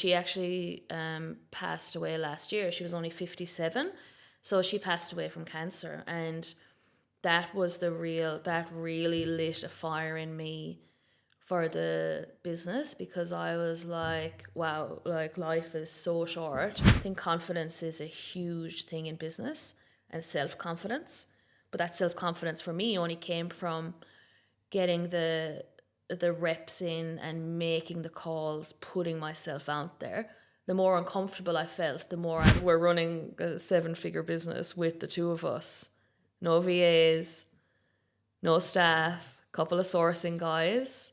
She actually passed away last year. She was only 57. So she passed away from cancer. And that really lit a fire in me for the business, because I was like, wow, like life is so short. I think confidence is a huge thing in business, and self-confidence. But that self-confidence for me only came from getting the reps in and making the calls, putting myself out there. The more uncomfortable I felt, the more we're running a 7-figure business with the two of us. No VAs, no staff, couple of sourcing guys.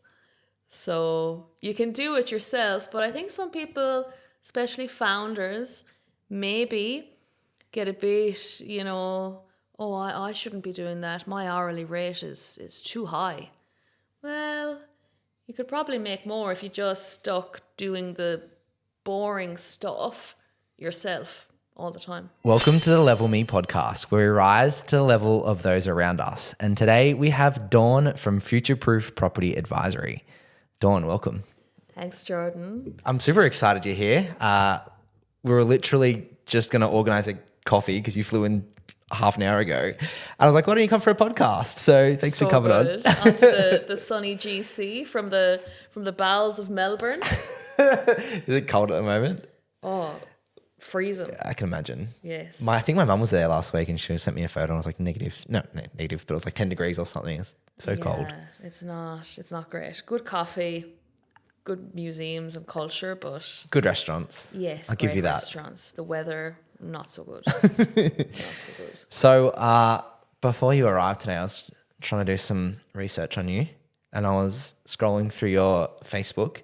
So you can do it yourself, but I think some people, especially founders, maybe get a bit, oh, I shouldn't be doing that. My hourly rate is too high. Well, you could probably make more if you just stuck doing the boring stuff yourself all the time. Welcome to the Level Me podcast, where we rise to the level of those around us. And today we have Dawn from Futureproof Property Advisory. Dawn, welcome. Thanks, Jordan. I'm super excited you're here. We were literally just going to organize a coffee because you flew in half an hour ago. And I was like, why don't you come for a podcast? So thanks for coming on. Onto the sunny GC from the bowels of Melbourne. Is it cold at the moment? Oh, freezing. I can imagine. Yes. I think my mum was there last week and she sent me a photo and I was like negative, but it was like 10 degrees or something. It's so cold. It's not great. Good coffee, good museums and culture, but good restaurants. yes, I'll give you that. Restaurants. The weather, not so good. Not so good. So before you arrived today, I was trying to do some research on you and I was scrolling through your Facebook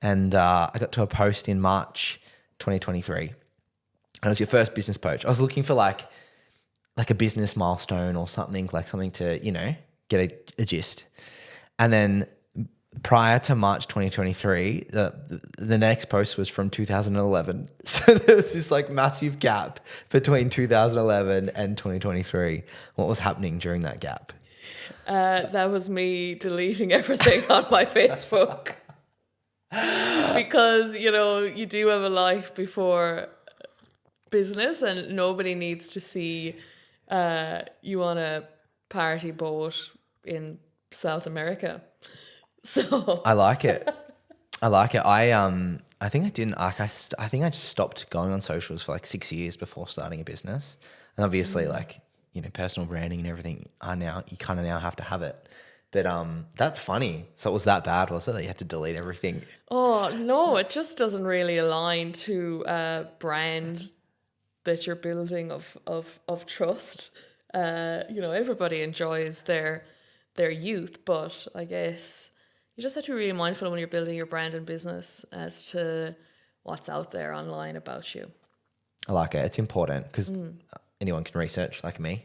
and I got to a post in March 2023. And it was your first business post. I was looking for like a business milestone or something, like something to, get a gist. And then prior to March 2023, the next post was from 2011. So there was this like massive gap between 2011 and 2023. What was happening during that gap? That was me deleting everything on my Facebook. Because, you do have a life before business and nobody needs to see you on a party boat in South America. So I like it. I think I didn't like. I think I just stopped going on socials for like 6 years before starting a business, and obviously, personal branding and everything. You kind of now have to have it. But that's funny. So it was that bad, was it? That you had to delete everything? Oh no, it just doesn't really align to a brand that you're building of trust. Everybody enjoys their youth, but I guess you just have to be really mindful when you're building your brand and business as to what's out there online about you. I like it. It's important because anyone can research, like me.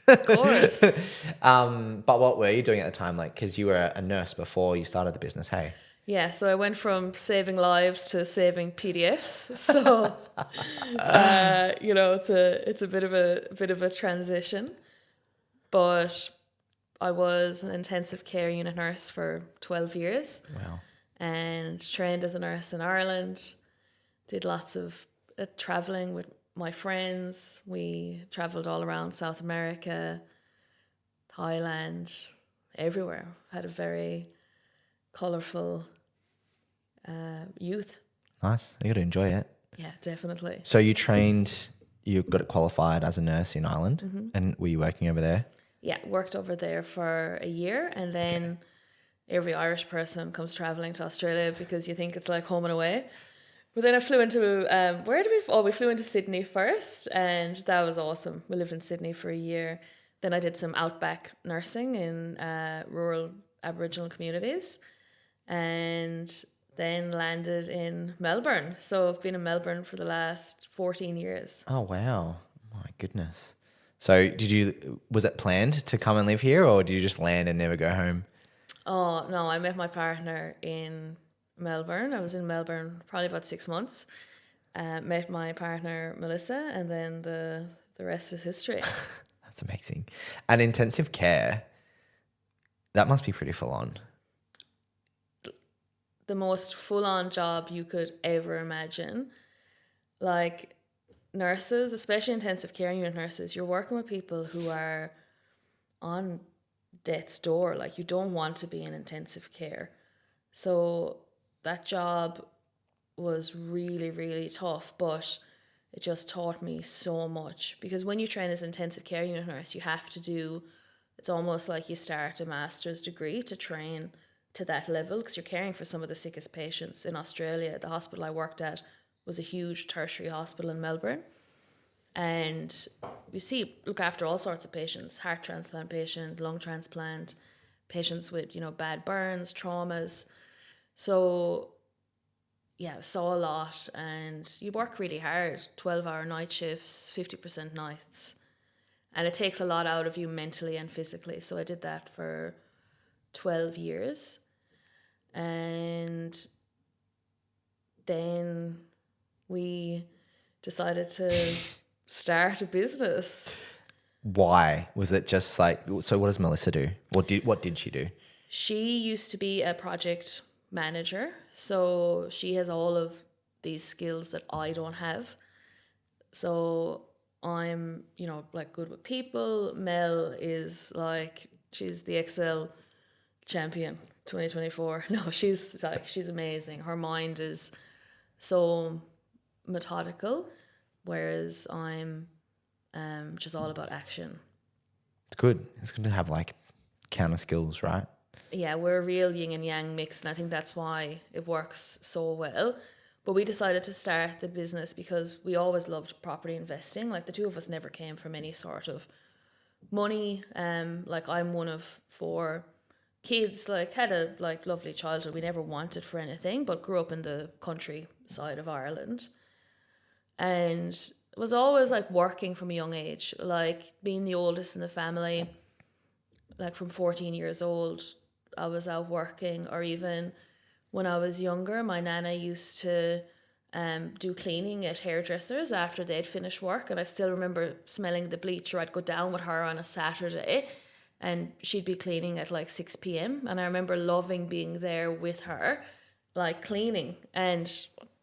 Of course. But what were you doing at the time? Like, because you were a nurse before you started the business, hey? Yeah, so I went from saving lives to saving PDFs. So, it's a bit of a transition, but I was an intensive care unit nurse for 12 years. Wow. And trained as a nurse in Ireland. Did lots of traveling with my friends. We traveled all around South America, Thailand, everywhere. Had a very colourful youth. Nice. You got to enjoy it. Yeah, definitely. So you got it qualified as a nurse in Ireland, and were you working over there? Yeah, worked over there for a year, and then every Irish person comes traveling to Australia because you think it's like home and away. But then I flew into we flew into Sydney first, and that was awesome. We lived in Sydney for a year. Then I did some outback nursing in rural Aboriginal communities, and then landed in Melbourne. So I've been in Melbourne for the last 14 years. Oh, wow. My goodness. So was it planned to come and live here, or did you just land and never go home? Oh, no, I met my partner in Melbourne. I was in Melbourne probably about 6 months. Met my partner, Melissa, and then the rest is history. That's amazing. And intensive care, that must be pretty full on. the most full-on job you could ever imagine. Like nurses, especially intensive care unit nurses, you're working with people who are on death's door. Like, you don't want to be in intensive care. So that job was really, really tough, but it just taught me so much, because when you train as an intensive care unit nurse, you have to do, it's almost like you start a master's degree to train to that level, because you're caring for some of the sickest patients in Australia. The hospital I worked at was a huge tertiary hospital in Melbourne, and look after all sorts of patients: heart transplant patient, lung transplant, patients with, bad burns, traumas. So yeah, saw a lot, and you work really hard, 12-hour night shifts, 50% nights, and it takes a lot out of you mentally and physically. So I did that for 12 years, and then we decided to start a business. Why? Was it just like, so what does Melissa do? What did she do? She used to be a project manager, so she has all of these skills that I don't have. So I'm, like, good with people. Mel is like, she's the Excel champion 2024. No, she's amazing. Her mind is so methodical, whereas I'm just all about action. It's good. It's good to have like counter skills, right? Yeah, we're a real yin and yang mix, and I think that's why it works so well. But we decided to start the business because we always loved property investing. Like, the two of us never came from any sort of money. Like, I'm one of four kids, like, had a lovely childhood. We never wanted for anything, but grew up in the countryside of Ireland, and was always like working from a young age, like being the oldest in the family. Like, from 14 years old, I was out working. Or even when I was younger, my nana used to do cleaning at hairdressers after they'd finished work. And I still remember smelling the bleach, or I'd go down with her on a Saturday and she'd be cleaning at like 6 p.m. And I remember loving being there with her, like, cleaning. And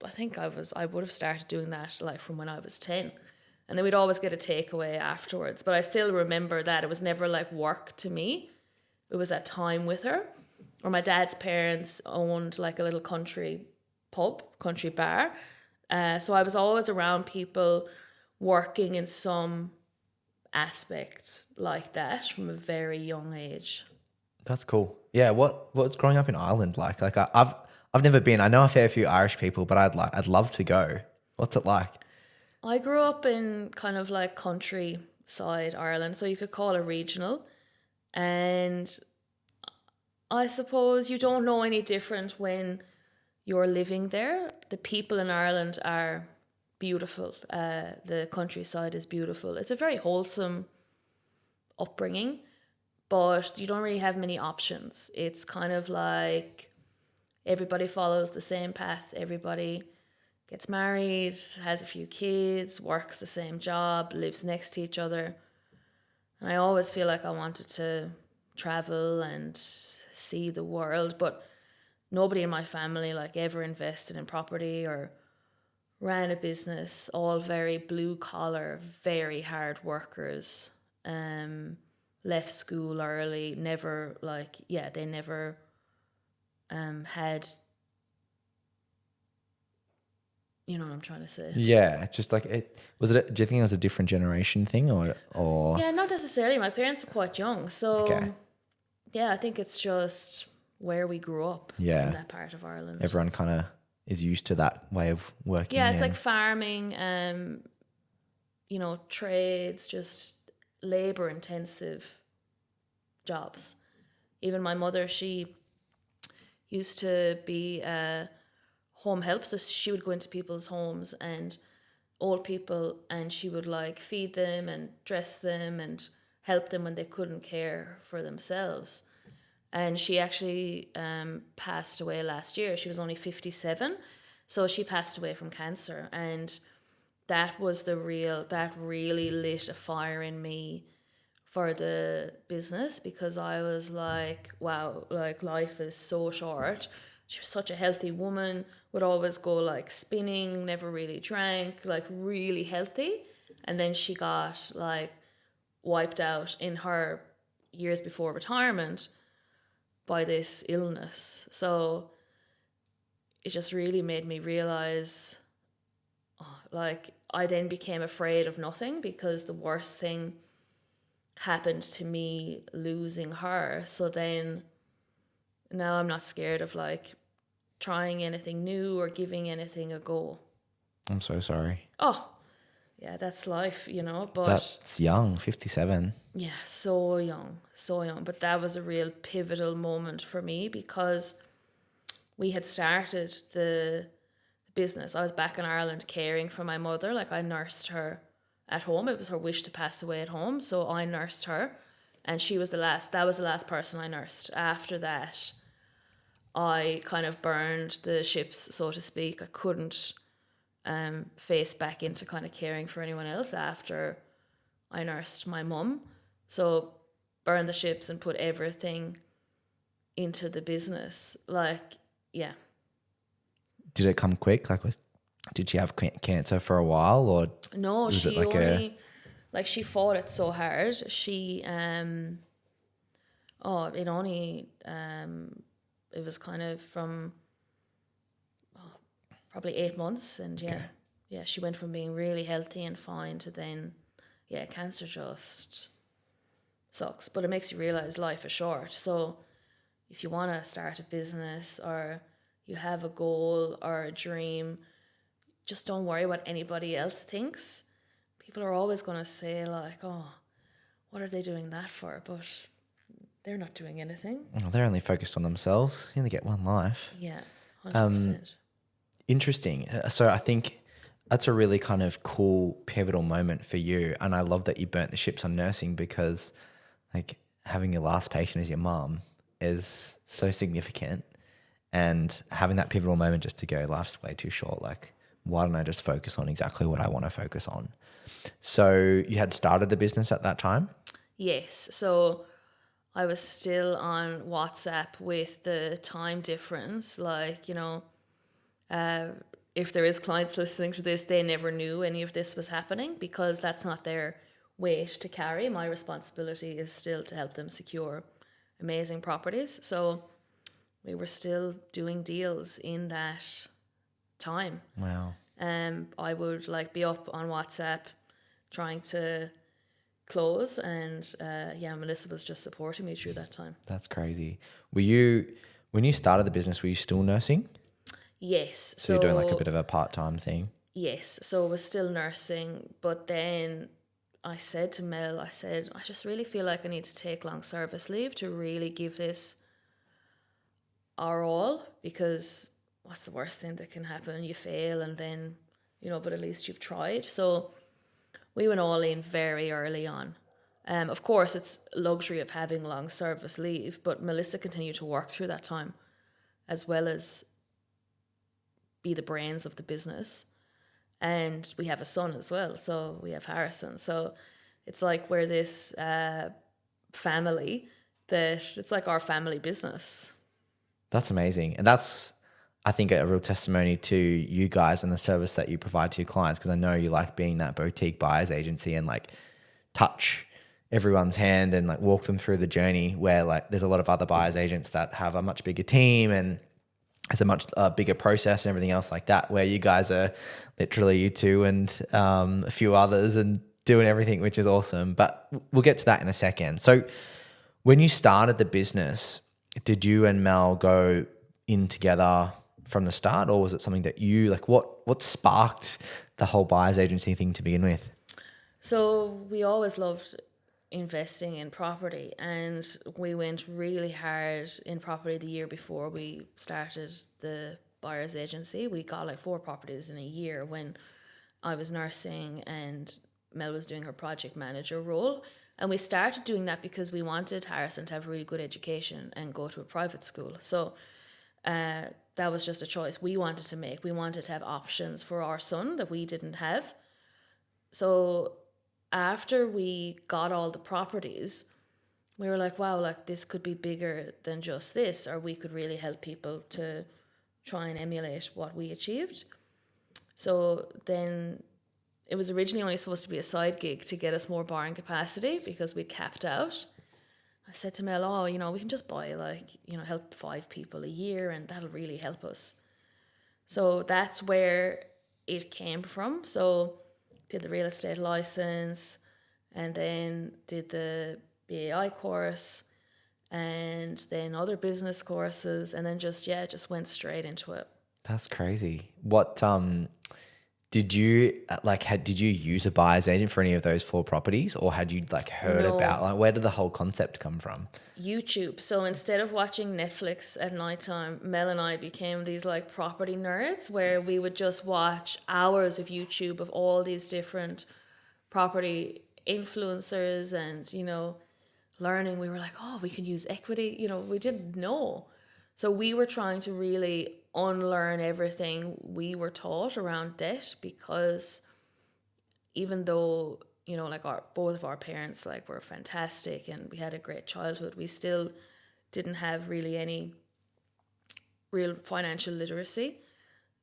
I think I would have started doing that like from when I was 10. And then we'd always get a takeaway afterwards. But I still remember that it was never like work to me. It was that time with her. Or my dad's parents owned like a little country bar. So I was always around people working in some aspect like that from a very young age. That's cool. Yeah. What's growing up in Ireland like? Like I've never been. I know a fair few Irish people, but I'd love to go. What's it like? I grew up in kind of like countryside Ireland, so you could call it regional. And I suppose you don't know any different when you're living there. The people in Ireland are beautiful. The countryside is beautiful. It's a very wholesome upbringing, but you don't really have many options. It's kind of like everybody follows the same path. Everybody gets married, has a few kids, works the same job, lives next to each other. And I always feel like I wanted to travel and see the world, but nobody in my family like ever invested in property or ran a business. All very blue collar, very hard workers. Left school early. Never they never had. You know what I'm trying to say? Yeah. It's just like it was it. Do you think it was a different generation thing or Yeah, not necessarily. My parents are quite young, okay? so yeah, I think it's just where we grew up in Yeah. that part of Ireland. Everyone kind of is used to that way of working. Yeah, it's like And farming, trades, just labor intensive jobs. Even my mother, she used to be a home help, so she would go into people's homes and old people, and she would like feed them and dress them and help them when they couldn't care for themselves. And she actually passed away last year. She was only 57, so she passed away from cancer. And that really lit a fire in me for the business, because I was like, wow, like, life is so short. she was such a healthy woman, would always go like spinning, never really drank, like really healthy. And then she got like wiped out in her years before retirement by this illness. So it just really made me realize, like, I then became afraid of nothing because the worst thing happened to me losing her. So then now I'm not scared of like trying anything new or giving anything a go. I'm so sorry. Oh, yeah, that's life, but That's young, 57. yeah, so young, so young. But that was a real pivotal moment for me because we had started the business. I was back in Ireland caring for my mother. Like, I nursed her at home. It was her wish to pass away at home, so I nursed her, and that was the last person I nursed. After that, I kind of burned the ships, so to speak. I couldn't face back into kind of caring for anyone else after I nursed my mum. So burn the ships and put everything into the business. Like, yeah. Did it come quick? Did she have cancer for a while, or No, was it she like only, like, she fought it so hard. It only, it was kind of from probably 8 months. And yeah, she went from being really healthy and fine to then, yeah, cancer just sucks. But it makes you realize life is short. So if you want to start a business or you have a goal or a dream, just don't worry what anybody else thinks. People are always going to say, like, oh, what are they doing that for? But they're not doing anything. they're only focused on themselves? You only get one life. Yeah, 100%. Interesting. So I think that's a really kind of cool pivotal moment for you. And I love that you burnt the ships on nursing, because like having your last patient as your mum is so significant. And having that pivotal moment just to go, life's way too short. Like, why don't I just focus on exactly what I want to focus on? So you had started the business at that time? Yes. So I was still on WhatsApp with the time difference. Like, if there is clients listening to this, they never knew any of this was happening because that's not their weight to carry. My responsibility is still to help them secure amazing properties. So we were still doing deals in that time. Wow. I would like be up on WhatsApp trying to close, and Melissa was just supporting me through that time. That's crazy. When you started the business, were you still nursing? Yes. So you're doing like a bit of a part-time thing? Yes. So I was still nursing, but then I said to Mel, I just really feel like I need to take long service leave to really give this our all, because what's the worst thing that can happen? You fail and then, but at least you've tried. So we went all in very early on. Of course, it's a luxury of having long service leave, but Melissa continued to work through that time as well as be the brains of the business. And we have a son as well, so we have Harrison. So it's like we're this family that it's like our family business. That's amazing. And that's, I think, a real testimony to you guys and the service that you provide to your clients, because I know you like being that boutique buyer's agency and like touch everyone's hand and like walk them through the journey, where like there's a lot of other buyer's agents that have a much bigger team and it's a much bigger process and everything else like that, where you guys are literally you two and a few others and doing everything, which is awesome. But we'll get to that in a second. So when you started the business, did you and Mel go in together from the start, or was it something that you like, what sparked the whole buyer's agency thing to begin with? So we always loved investing in property, and we went really hard in property the year before we started the buyer's agency. We got like 4 properties in a year when I was nursing and Mel was doing her project manager role. And we started doing that because we wanted Harrison to have a really good education and go to a private school. So that was just a choice we wanted to make. We wanted to have options for our son that we didn't have. So after we got all the properties, we were like, wow, like this could be bigger than just this, or we could really help people to try and emulate what we achieved. So then it was originally only supposed to be a side gig to get us more borrowing capacity because we capped out. I said to Mel, oh, we can just buy help 5 people a year and that'll really help us. So that's where it came from. So did the real estate license and then did the BAI course and then other business courses and then just went straight into it. That's crazy. What did you did you use a buyer's agent for any of those 4 properties, or had you heard No. about where did the whole concept come from? YouTube. So instead of watching Netflix at nighttime, Mel and I became these property nerds where we would just watch hours of YouTube of all these different property influencers and, learning. We were like, oh, we can use equity. We didn't know. So we were trying to really unlearn everything we were taught around debt, because even though both of our parents were fantastic and we had a great childhood, we still didn't have really any real financial literacy.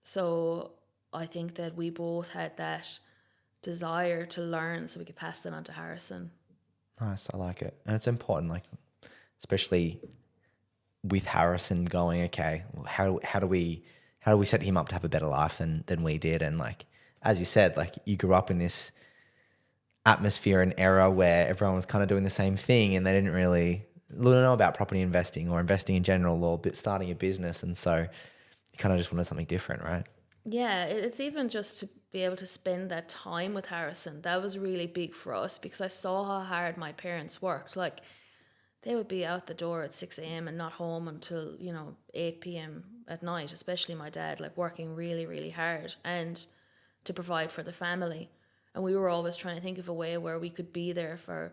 So I think that we both had that desire to learn so we could pass that on to Harrison. Nice, I like it. And it's important, especially with Harrison going, okay, how do we set him up to have a better life than we did? And as you said, you grew up in this atmosphere and era where everyone was kind of doing the same thing and they didn't really know about property investing or investing in general or starting a business. And so you kind of just wanted something different, right? Yeah, it's even just to be able to spend that time with Harrison. That was really big for us because I saw how hard my parents worked. They would be out the door at 6 a.m. and not home until, 8 p.m. at night, especially my dad, working really, really hard and to provide for the family. And we were always trying to think of a way where we could be there for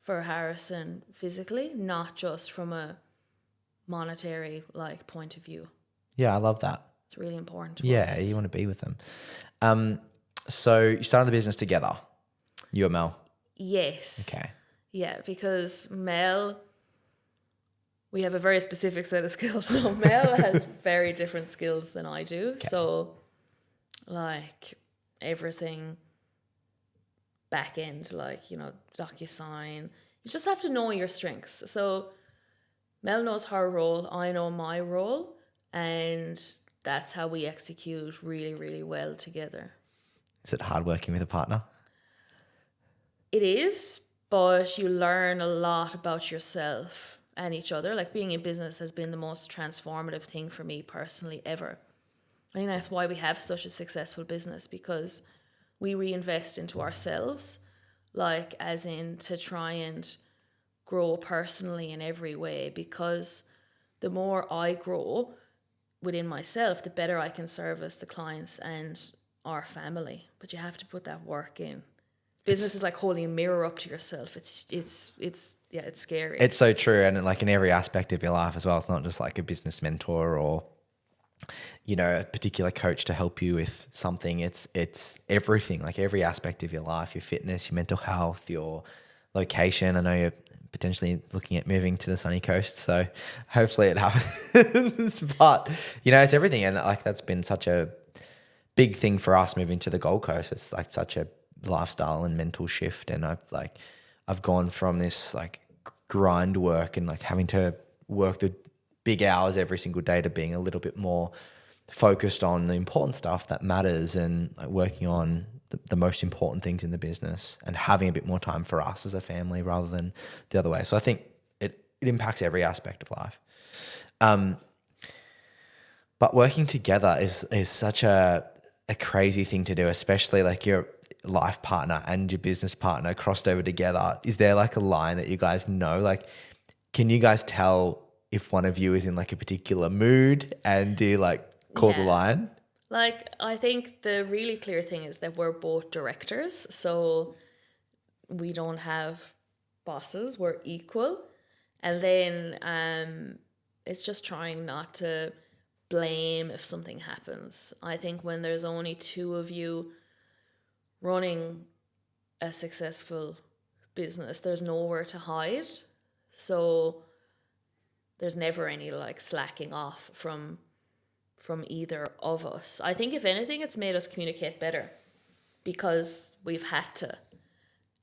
Harrison physically, not just from a monetary point of view. Yeah, I love that. It's really important to us. Yeah, you want to be with them. So you started the business together, you and Mel? Yes. Okay. Yeah, because Mel, we have a very specific set of skills. So Mel has very different skills than I do. Okay. So everything back end, DocuSign, you just have to know your strengths. So Mel knows her role, I know my role, and that's how we execute really, really well together. Is it hard working with a partner? It is, but you learn a lot about yourself and each other. Being in business has been the most transformative thing for me personally ever. I think that's why we have such a successful business, because we reinvest into ourselves, as in to try and grow personally in every way, because the more I grow within myself, the better I can service the clients and our family. But you have to put that work in. Business is like holding a mirror up to yourself. It's scary. It's so true. And in every aspect of your life as well. It's not just a business mentor or, a particular coach to help you with something. It's everything, every aspect of your life, your fitness, your mental health, your location. I know you're potentially looking at moving to the sunny coast, so hopefully it happens. But, it's everything. And that's been such a big thing for us moving to the Gold Coast. It's such a lifestyle and mental shift. And I've gone from this grind work and having to work the big hours every single day to being a little bit more focused on the important stuff that matters and working on the most important things in the business and having a bit more time for us as a family rather than the other way. So I think it impacts every aspect of life. But working together is such a crazy thing to do, especially your life partner and your business partner crossed over together. Is there a line that you guys know? Can you guys tell if one of you is in a particular mood, and do you call the line? I think the really clear thing is that we're both directors, so we don't have bosses, we're equal. And then it's just trying not to blame if something happens. I think when there's only 2 of you running a successful business, there's nowhere to hide. So there's never any slacking off from from either of us. I think if anything, it's made us communicate better because we've had to.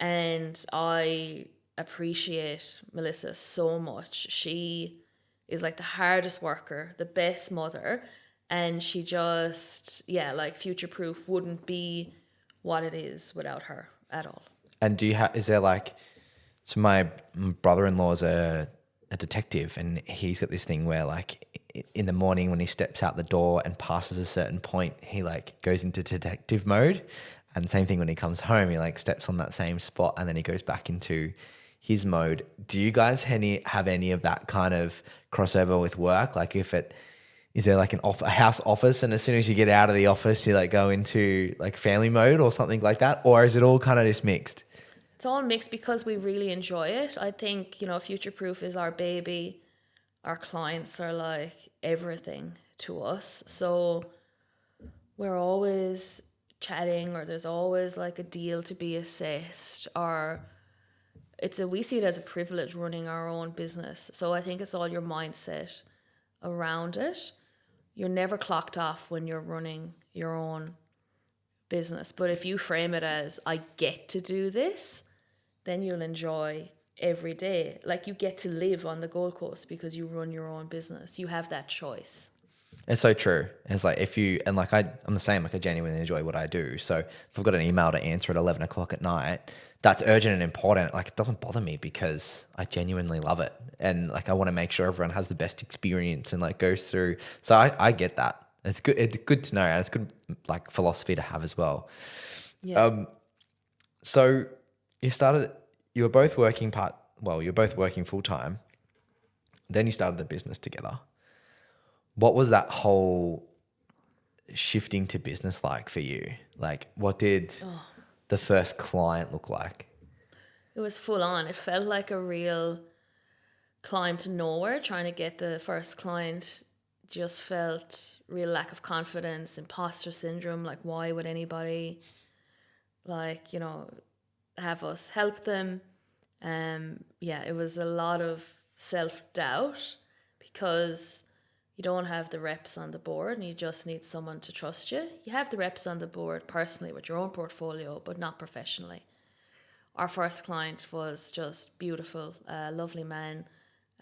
And I appreciate Melissa so much. She is like the hardest worker, the best mother, and she just, yeah, like Futureproof wouldn't be what it is without her at all. And do you have, is there like, so my brother-in-law is a detective, and he's got this thing where like in the morning when he steps out the door and passes a certain point, he like goes into detective mode. And same thing when he comes home, he like steps on that same spot and then he goes back into his mode. Do you guys have any of that kind of crossover with work? Like is there like a house office, and as soon as you get out of the office, you like go into like family mode or something like that? Or is it all kind of just mixed? It's all mixed because we really enjoy it. I think, Futureproof is our baby. Our clients are like everything to us. So we're always chatting, or there's always like a deal to be assessed, or we see it as a privilege running our own business. So I think it's all your mindset around it. You're never clocked off when you're running your own business. But if you frame it as, I get to do this, then you'll enjoy every day. Like you get to live on the Gold Coast because you run your own business. You have that choice. It's so true. It's like I'm the same, like I genuinely enjoy what I do. So if I've got an email to answer at 11 o'clock at night, that's urgent and important. Like it doesn't bother me because I genuinely love it. And like I want to make sure everyone has the best experience and like goes through. So I get that. It's good. It's good to know. And it's good like philosophy to have as well. Yeah. So you were both working full time. Then you started the business together. What was that whole shifting to business like for you? Like, what did the first client look like? It was full on. It felt like a real climb to nowhere. Trying to get the first client just felt real lack of confidence, imposter syndrome. Like, why would anybody, like, have us help them? Yeah, it was a lot of self-doubt because you don't have the reps on the board and you just need someone to trust you. You have the reps on the board personally with your own portfolio, but not professionally. Our first client was just beautiful, lovely man,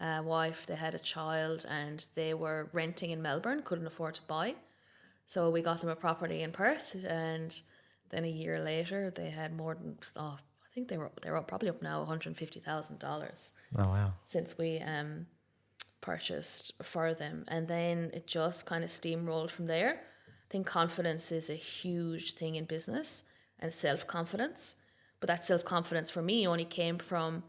wife. They had a child and they were renting in Melbourne, couldn't afford to buy. So we got them a property in Perth, and then a year later they had more than, I think they were probably up now $150,000 Oh, wow. since we purchased for them. And then it just kind of steamrolled from there. I think confidence is a huge thing in business, and self-confidence. But that self-confidence for me only came from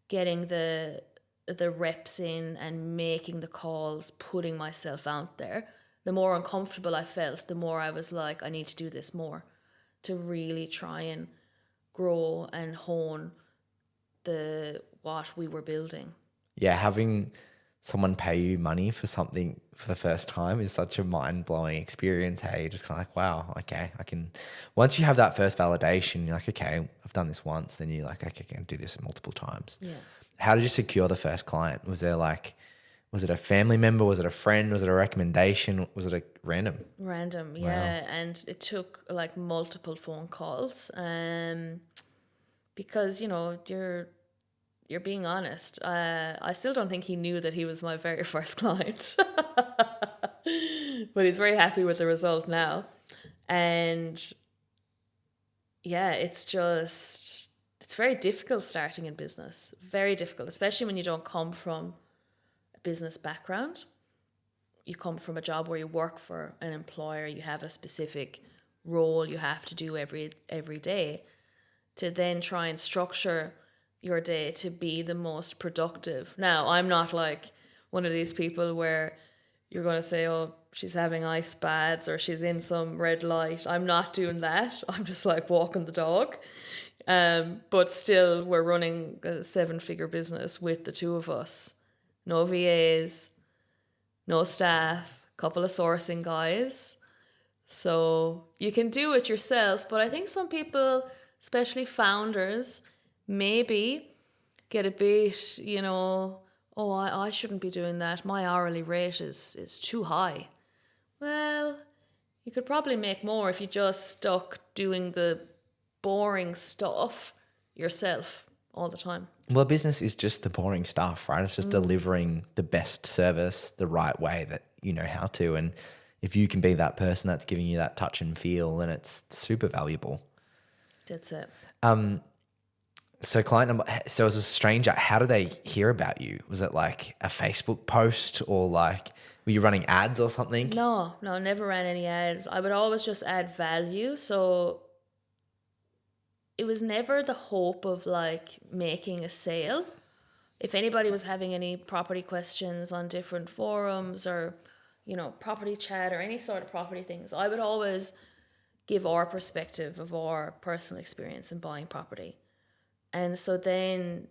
getting the reps in and making the calls, putting myself out there. The more uncomfortable I felt, the more I was like, I need to do this more to really try and grow and hone what we were building. Yeah, having someone pay you money for something for the first time is such a mind-blowing experience. Hey, you're just kind of like, wow, okay, I can. Once you have that first validation, you're like, okay, I've done this once. Then you're like, okay, I can do this multiple times. Yeah. How did you secure the first client? Was it a family member? Was it a friend? Was it a recommendation? Was it a random? Random, yeah. Wow. And it took like multiple phone calls because, you're being honest. I still don't think he knew that he was my very first client. But he's very happy with the result now. And yeah, it's very difficult starting in business. Very difficult, especially when you don't come from a business background. You come from a job where you work for an employer, you have a specific role you have to do every day, to then try and structure your day to be the most productive. Now, I'm not like one of these people where you're going to say, oh, she's having ice baths or she's in some red light. I'm not doing that. I'm just like walking the dog. But still, we're running a 7-figure business with the two of us. No VAs, no staff, couple of sourcing guys. So you can do it yourself. But I think some people, especially founders, maybe get a bit, oh, I shouldn't be doing that. My hourly rate is too high. Well, you could probably make more if you just stuck doing the boring stuff yourself all the time. Well, business is just the boring stuff, right? It's just delivering the best service the right way that you know how to. And if you can be that person that's giving you that touch and feel, then it's super valuable. That's it. So client number, so as a stranger, how do they hear about you? Was it like a Facebook post or like, were you running ads or something? No, never ran any ads. I would always just add value. So it was never the hope of like making a sale. If anybody was having any property questions on different forums or, property chat or any sort of property things, I would always give our perspective of our personal experience in buying property. And so then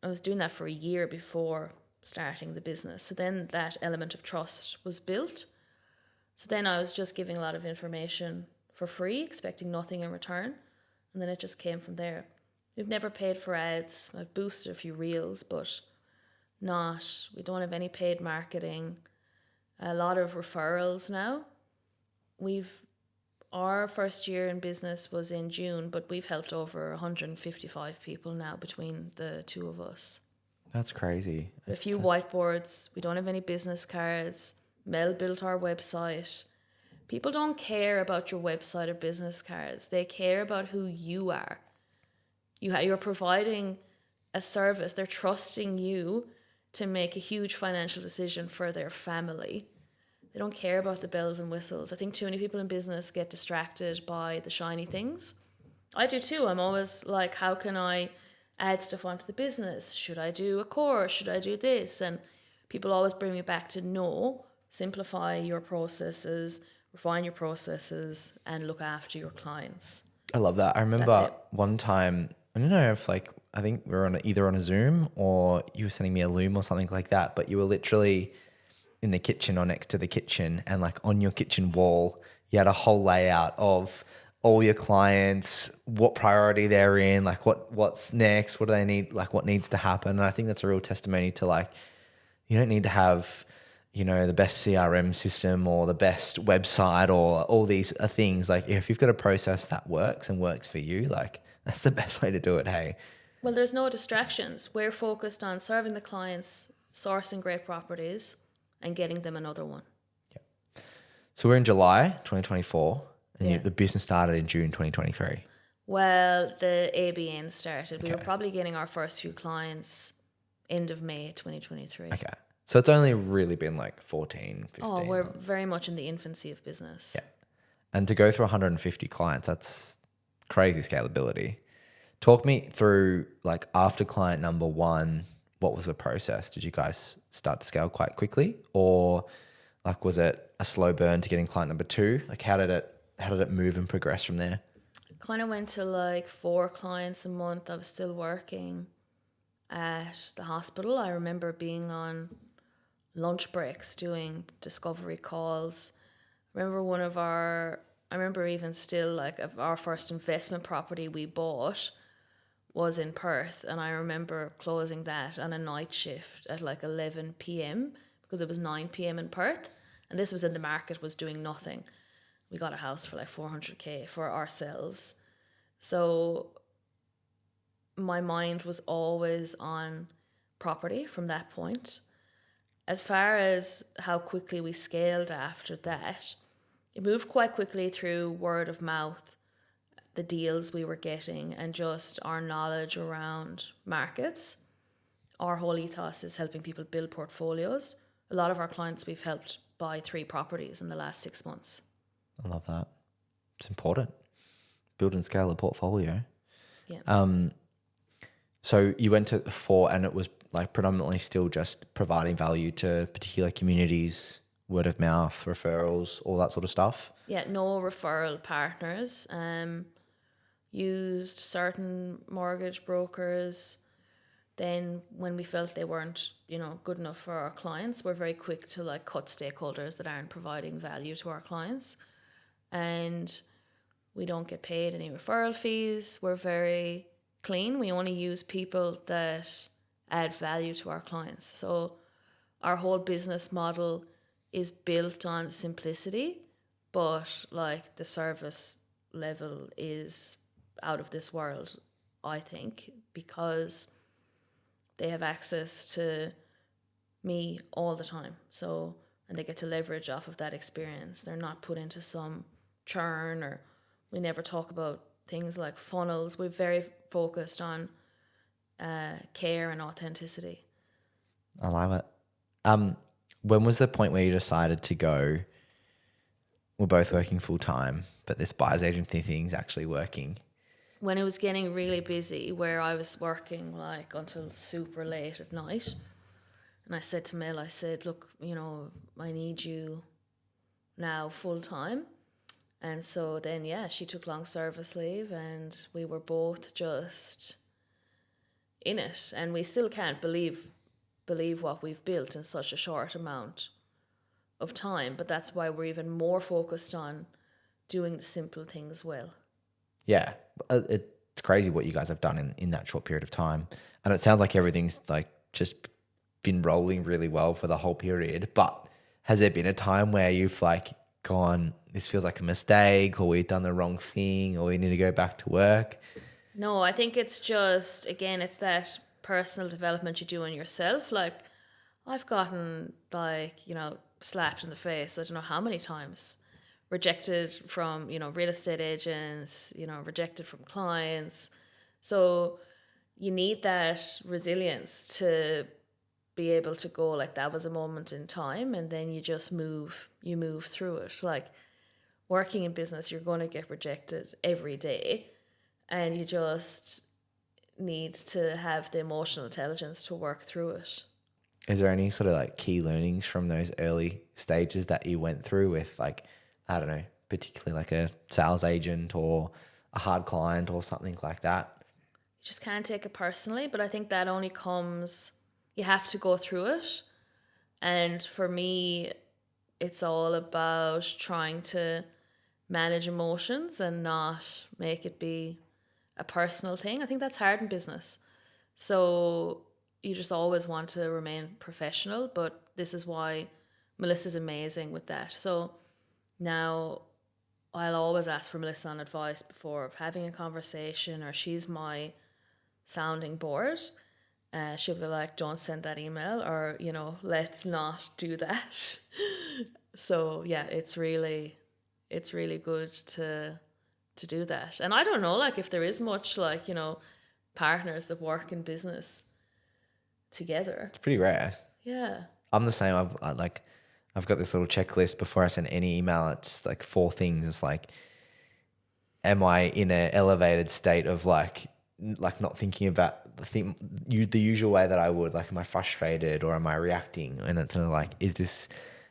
I was doing that for a year before starting the business. So then that element of trust was built. So then I was just giving a lot of information for free, expecting nothing in return. And then it just came from there. We've never paid for ads. I've boosted a few reels, but we don't have any paid marketing. A lot of referrals now. Our first year in business was in June, but we've helped over 155 people now between the two of us. That's crazy. A few whiteboards. We don't have any business cards. Mel built our website. People don't care about your website or business cards. They care about who you are. You're providing a service. They're trusting you to make a huge financial decision for their family. They don't care about the bells and whistles. I think too many people in business get distracted by the shiny things. I do too. I'm always like, how can I add stuff onto the business? Should I do a course? Should I do this? And people always bring me back to no, simplify your processes, refine your processes, and look after your clients. I love that. I remember one time, I don't know if like, I think we were either on a Zoom or you were sending me a Loom or something like that, but you were literally in the kitchen or next to the kitchen, and like on your kitchen wall, you had a whole layout of all your clients, what priority they're in, like what's next, what do they need, like what needs to happen. And I think that's a real testimony to like, you don't need to have, the best CRM system or the best website or all these things. Like if you've got a process that works and works for you, like that's the best way to do it. Hey. Well, there's no distractions. We're focused on serving the clients, sourcing great properties, and getting them another one. Yeah. So we're in July 2024 and Yeah. the business started in June 2023. Well, the ABN started. We were probably getting our first few clients end of May 2023. Okay. So it's only really been like 14, 15 Oh, we're months. very much in the infancy of business. Yeah. And to go through 150 clients, that's crazy scalability. Talk me through like after client number one, what was the process? Did you guys start to scale quite quickly, or like was it a slow burn to getting client number two? Like how did it move and progress from there? Kind of went to like 4 clients a month. I was still working at the hospital. I remember being on lunch breaks doing discovery calls. I remember even still like our first investment property we bought was in Perth, and I remember closing that on a night shift at like 11 p.m. because it was 9 p.m. in Perth, and this was in the market, was doing nothing. We got a house for like 400k for ourselves. So my mind was always on property from that point. As far as how quickly we scaled after that, it moved quite quickly through word of mouth, the deals we were getting, and just our knowledge around markets. Our whole ethos is helping people build portfolios. A lot of our clients we've helped buy 3 properties in the last 6 months. I love that. It's important. Build and scale a portfolio. Yeah. So you went to 4 and it was like predominantly still just providing value to particular communities, word of mouth, referrals, all that sort of stuff? Yeah, no referral partners. Used certain mortgage brokers. Then when we felt they weren't, good enough for our clients, we're very quick to like cut stakeholders that aren't providing value to our clients. And we don't get paid any referral fees. We're very clean. We only use people that add value to our clients. So our whole business model is built on simplicity, but like the service level is out of this world, I think, because they have access to me all the time. So, and they get to leverage off of that experience. They're not put into some churn, or we never talk about things like funnels. We're very focused on care and authenticity. I love it. When was the point where you decided to go, we're both working full time, but this buyer's agency thing's actually working? When it was getting really busy, where I was working like until super late at night, and I said to Mel, I said, look, I need you now full time. And so then, yeah, she took long service leave, and we were both just in it. And we still can't believe what we've built in such a short amount of time. But that's why we're even more focused on doing the simple things well. Yeah, it's crazy what you guys have done in that short period of time. And it sounds like everything's like just been rolling really well for the whole period. But has there been a time where you've like gone, this feels like a mistake, or we've done the wrong thing, or we need to go back to work? No, I think it's just, again, it's that personal development you do on yourself. Like, I've gotten slapped in the face, I don't know how many times, rejected from, real estate agents, rejected from clients. So you need that resilience to be able to go, like, that was a moment in time, and then you just move through it. Like, working in business, you're going to get rejected every day, and you just need to have the emotional intelligence to work through it. Is there any sort of like key learnings from those early stages that you went through with, like, I don't know, particularly like a sales agent or a hard client or something like that? You just can't take it personally, but I think that only comes, you have to go through it. And for me, it's all about trying to manage emotions and not make it be a personal thing. I think that's hard in business. So you just always want to remain professional, but this is why Melissa's amazing with that. So now I'll always ask for Melissa on advice before having a conversation, or she's my sounding board. She'll be like, don't send that email, or, let's not do that. So yeah, it's really good to do that. And I don't know, like, if there is much, like, partners that work in business together. It's pretty rare. Yeah. I'm the same. I've got this little checklist before I send any email. It's like 4 things. It's like, am I in an elevated state of like not thinking about the usual way that I would? Like, am I frustrated, or am I reacting? And it's like, is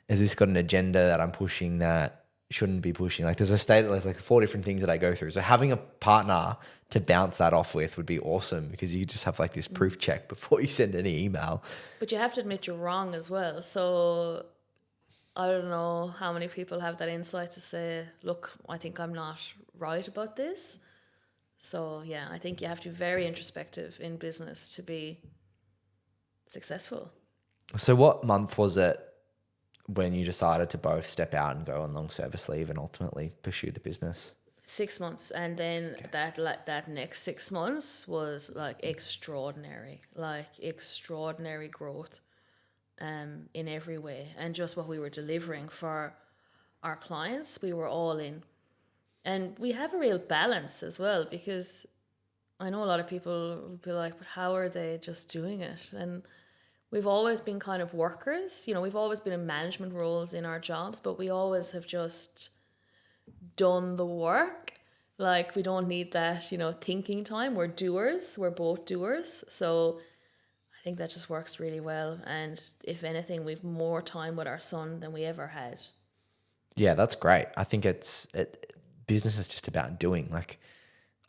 this got an agenda that I'm pushing that shouldn't be pushing? Like, there's like 4 different things that I go through. So having a partner to bounce that off with would be awesome, because you just have like this proof check before you send any email. But you have to admit you're wrong as well. So I don't know how many people have that insight to say, look, I think I'm not right about this. So yeah, I think you have to be very introspective in business to be successful. So what month was it when you decided to both step out and go on long service leave and ultimately pursue the business? 6 months, and then that next 6 months was like extraordinary growth, in every way, and just what we were delivering for our clients, we were all in, and we have a real balance as well, because I know a lot of people will be like, but how are they just doing it? And we've always been kind of workers, we've always been in management roles in our jobs, but we always have just done the work. Like, we don't need that, thinking time. We're doers. We're both doers. So I think that just works really well. And if anything, we've more time with our son than we ever had. Yeah, that's great. I think business is just about doing. Like,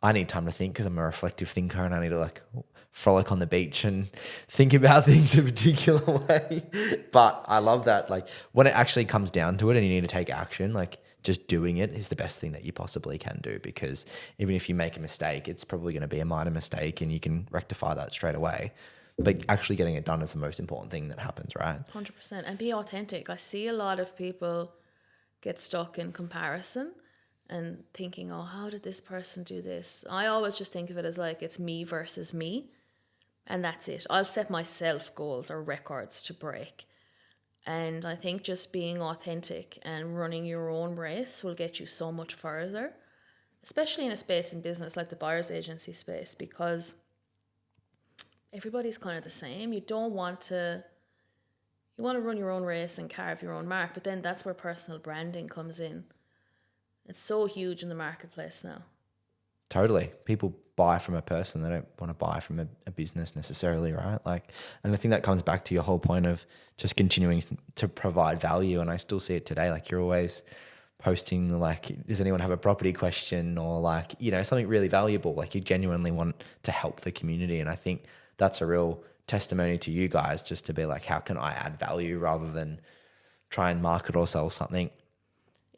I need time to think because I'm a reflective thinker, and I need to like frolic on the beach and think about things a particular way. But I love that, like, when it actually comes down to it and you need to take action, like, just doing it is the best thing that you possibly can do, because even if you make a mistake, it's probably going to be a minor mistake and you can rectify that straight away. but actually getting it done is the most important thing that happens, right? 100%. And be authentic. I see a lot of people get stuck in comparison and thinking, oh, how did this person do this? I always just think of it as like it's me versus me. And that's it. I'll set myself goals or records to break. And I think just being authentic and running your own race will get you so much further, especially in a space in business like the buyer's agency space, because everybody's kind of the same. You want to run your own race and carve your own mark, but then that's where personal branding comes in. It's so huge in the marketplace now. Totally. People buy from a person. They don't want to buy from a business necessarily, right? Like, and I think that comes back to your whole point of just continuing to provide value. And I still see it today. Like, you're always posting, like, does anyone have a property question, or like, you know, something really valuable. Like, you genuinely want to help the community. And I think that's a real testimony to you guys, just to be like, how can I add value rather than try and market or sell something?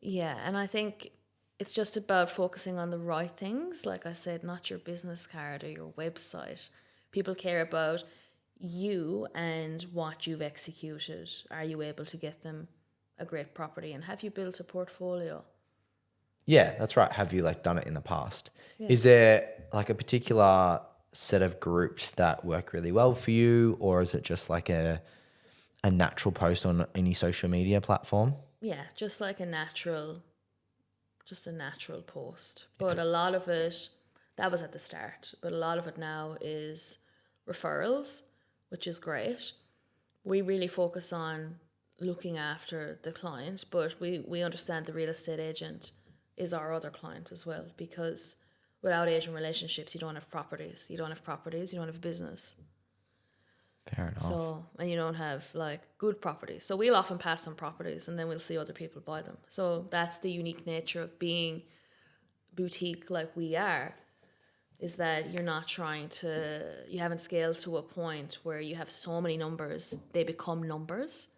Yeah, and I think it's just about focusing on the right things. Like I said, not your business card or your website. People care about you and what you've executed. Are you able to get them a great property, and have you built a portfolio? Yeah, that's right. Have you like done it in the past? Yeah. Is there like a particular set of groups that work really well for you, or is it just like a natural post on any social media platform? Yeah, just like a natural post. But a lot of it, that was at the start, but a lot of it now is referrals, which is great. We really focus on looking after the client, but we understand the real estate agent is our other client as well, because without agent relationships, you don't have properties. You don't have properties, you don't have a business. Fair enough. So, and you don't have like good properties. So we'll often pass on properties and then we'll see other people buy them. So that's the unique nature of being boutique like we are, is that you're not you haven't scaled to a point where you have so many numbers, they become numbers.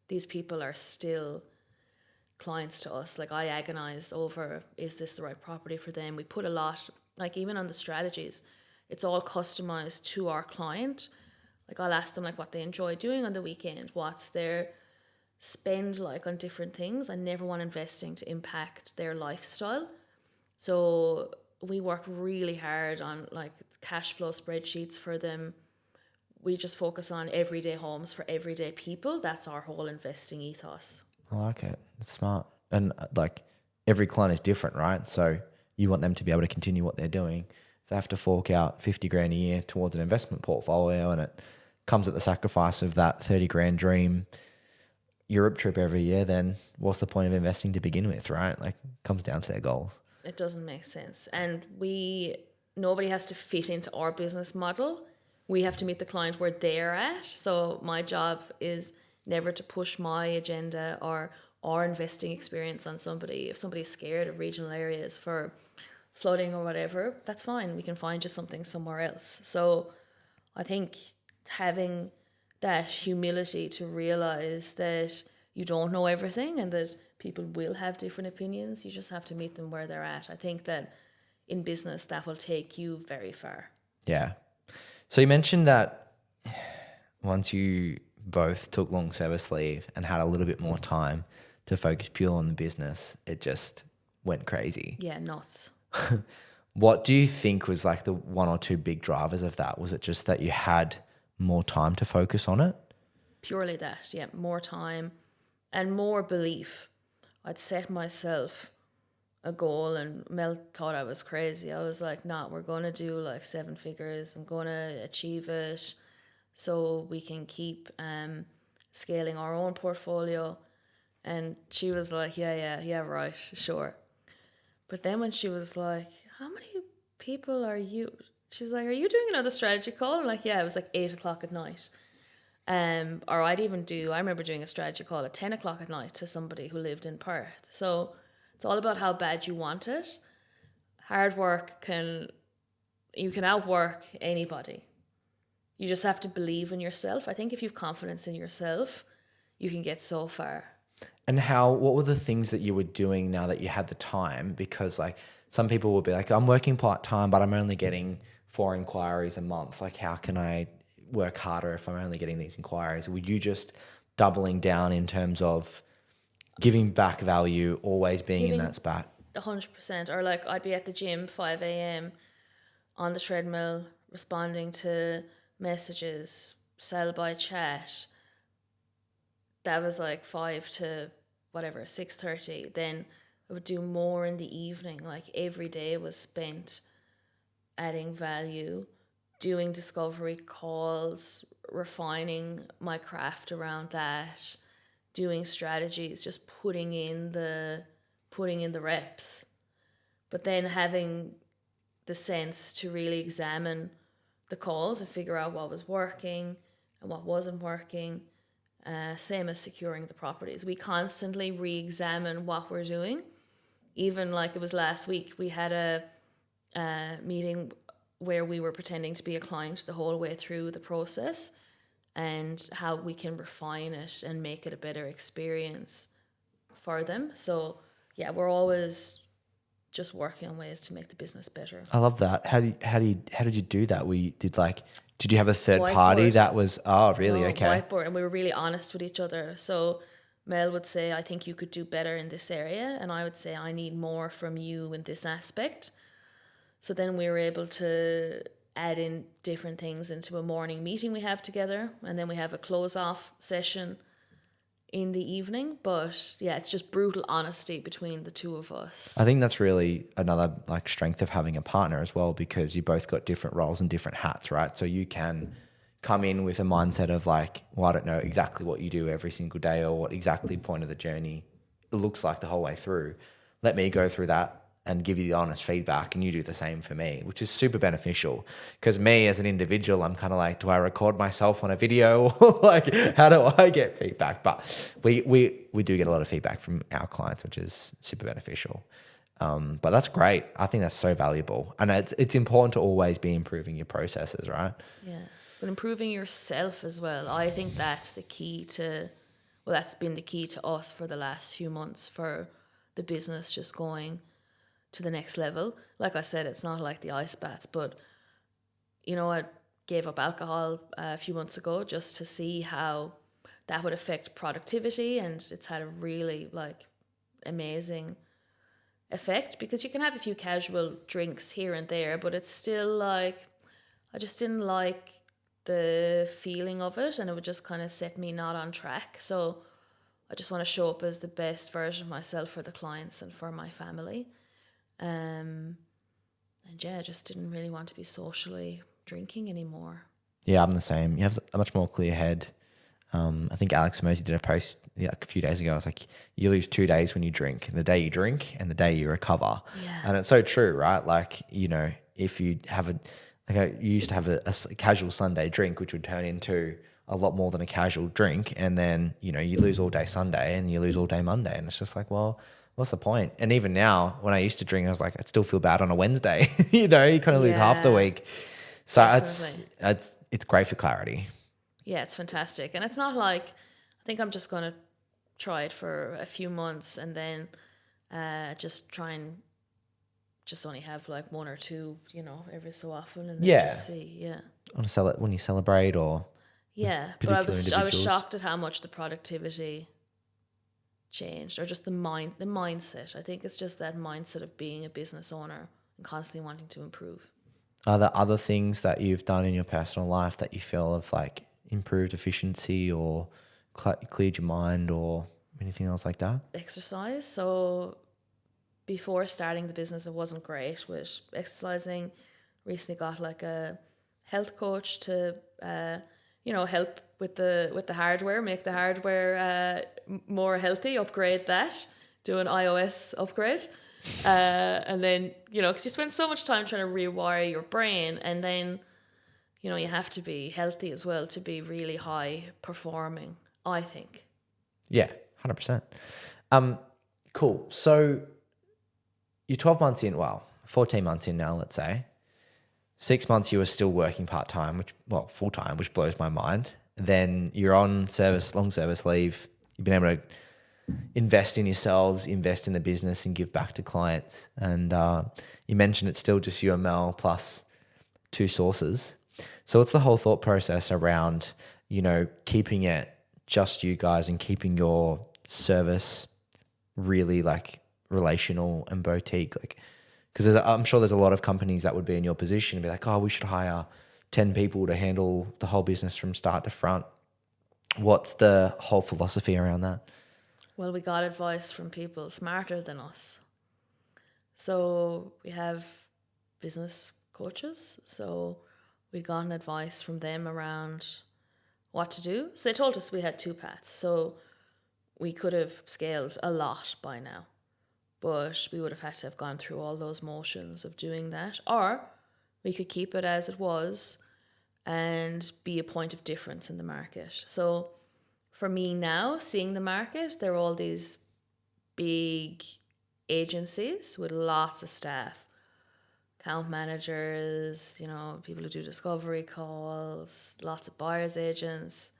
These people are still clients to us. Like, I agonize over, is this the right property for them? We put a lot, like even on the strategies, it's all customized to our client. Like, I'll ask them like what they enjoy doing on the weekend, what's their spend like on different things. I never want investing to impact their lifestyle. So we work really hard on like cash flow spreadsheets for them. We just focus on everyday homes for everyday people. That's our whole investing ethos. I like it. It's smart. And like, every client is different, right? So you want them to be able to continue what they're doing. If they have to fork out 50 grand a year towards an investment portfolio, and it comes at the sacrifice of that 30 grand dream Europe trip every year, then what's the point of investing to begin with, right? Like, it comes down to their goals. It doesn't make sense. And nobody has to fit into our business model. We have to meet the client where they're at. So my job is never to push my agenda or our investing experience on somebody. If somebody's scared of regional areas for flooding or whatever, that's fine. We can find you something somewhere else. So I think having that humility to realize that you don't know everything and that people will have different opinions, you just have to meet them where they're at. I think that in business, that will take you very far. Yeah. So you mentioned that once you both took long service leave and had a little bit more time to focus pure on the business, it just went crazy. Yeah, nuts. What do you think was like the one or two big drivers of that? Was it just that you had more time to focus on it? Purely that, yeah, more time and more belief. I'd set myself a goal and Mel thought I was crazy. I was like, nah, we're going to do like 7 figures. I'm going to achieve it so we can keep scaling our own portfolio. And she was like, yeah, right, sure. But then when she was like, how many people are you? She's like, are you doing another strategy call? I'm like, yeah, it was like 8 o'clock at night. Or I remember doing a strategy call at 10 o'clock at night to somebody who lived in Perth. So it's all about how bad you want it. Hard work you can outwork anybody. You just have to believe in yourself. I think if you've confidence in yourself, you can get so far. And what were the things that you were doing now that you had the time? Because like, some people will be like, I'm working part-time, but I'm only getting 4 inquiries a month. Like, work harder if I'm only getting these inquiries? Were you just doubling down in terms of giving back value, always being in that spot? 100%. Or like I'd be at the gym 5 a.m. on the treadmill responding to messages, sell by chat. That was like 5 to whatever, 6:30. Then I would do more in the evening. Like every day was spent adding value, doing discovery calls, refining my craft around that, doing strategies, just putting in the reps. But then having the sense to really examine the calls and figure out what was working and what wasn't working. Same as securing the properties. We constantly re-examine what we're doing. Even like it was last week, we had a meeting where we were pretending to be a client the whole way through the process and how we can refine it and make it a better experience for them. So yeah, we're always just working on ways to make the business better. I love that. How did you do that? Did you have a third party that was, oh, really? No, Okay. whiteboard, and we were really honest with each other. So Mel would say, I think you could do better in this area. And I would say, I need more from you in this aspect. So then we were able to add in different things into a morning meeting we have together. And then we have a close off session in the evening. But yeah, it's just brutal honesty between the two of us. I think that's really another like strength of having a partner as well, because you both got different roles and different hats, right? So you can come in with a mindset of like, well, I don't know exactly what you do every single day or what exactly point of the journey it looks like the whole way through. Let me go through that and give you the honest feedback, and you do the same for me, which is super beneficial. Because me as an individual, I'm kind of like, do I record myself on a video? Like, how do I get feedback? But we do get a lot of feedback from our clients, which is super beneficial. But that's great. I think that's so valuable. And it's important to always be improving your processes, right? Yeah. But improving yourself as well. I think that's the key to, well, that's been the key to us for the last few months, for the business just going to the next level. Like I said, it's not like the ice baths, but you know, I gave up alcohol a few months ago just to see how that would affect productivity, and it's had a really like amazing effect, because you can have a few casual drinks here and there, but it's still like, I just didn't like the feeling of it, and it would just kind of set me not on track. So I just want to show up as the best version of myself for the clients and for my family. And yeah, I just didn't really want to be socially drinking anymore. Yeah, I'm the same. You have a much more clear head. I think Alex Mosey did a post like a few days ago. I was like, you lose 2 days when you drink, the day you drink and the day you recover. Yeah. And it's so true, right? Like, you know, if you have you used to have a casual Sunday drink, which would turn into a lot more than a casual drink. And then, you know, you lose all day Sunday and you lose all day Monday. And it's just like, well, what's the point? And even now, when I used to drink, I was like, I'd still feel bad on a Wednesday. You know, you kind of lose half the week. So it's great for clarity. Yeah, it's fantastic. And it's not like, I think I'm just going to try it for a few months and then just try and just only have like one or two, you know, every so often, and then just see. Yeah. When you celebrate or but I was shocked at how much the productivity changed, or just the mindset. I think it's just that mindset of being a business owner and constantly wanting to improve. Are there other things that you've done in your personal life that you feel have like improved efficiency or cleared your mind or anything else like that? Exercise. So before starting the business, it wasn't great with exercising. Recently got like a health coach to help with the hardware, make the hardware more healthy, upgrade that, do an iOS upgrade. And then, because you spend so much time trying to rewire your brain, and then, you have to be healthy as well to be really high performing, I think. Yeah, 100%. Cool. So you're 12 months in, 14 months in now, let's say. 6 months you were still working part-time, full-time, which blows my mind. Then you're on long service leave. You've been able to invest in yourselves, invest in the business, and give back to clients. And you mentioned it's still just you and Mel plus 2 sources. So what's the whole thought process around, keeping it just you guys and keeping your service really like relational and boutique? Like, because I'm sure there's a lot of companies that would be in your position and be like, oh, we should hire 10 people to handle the whole business from start to front. What's the whole philosophy around that? Well, we got advice from people smarter than us. So we have business coaches. So we got advice from them around what to do. So they told us we had two paths. So we could have scaled a lot by now, but we would have had to have gone through all those motions of doing that. Or we could keep it as it was and be a point of difference in the market. So for me now, seeing the market, there are all these big agencies with lots of staff, account managers, people who do discovery calls, lots of buyers agents.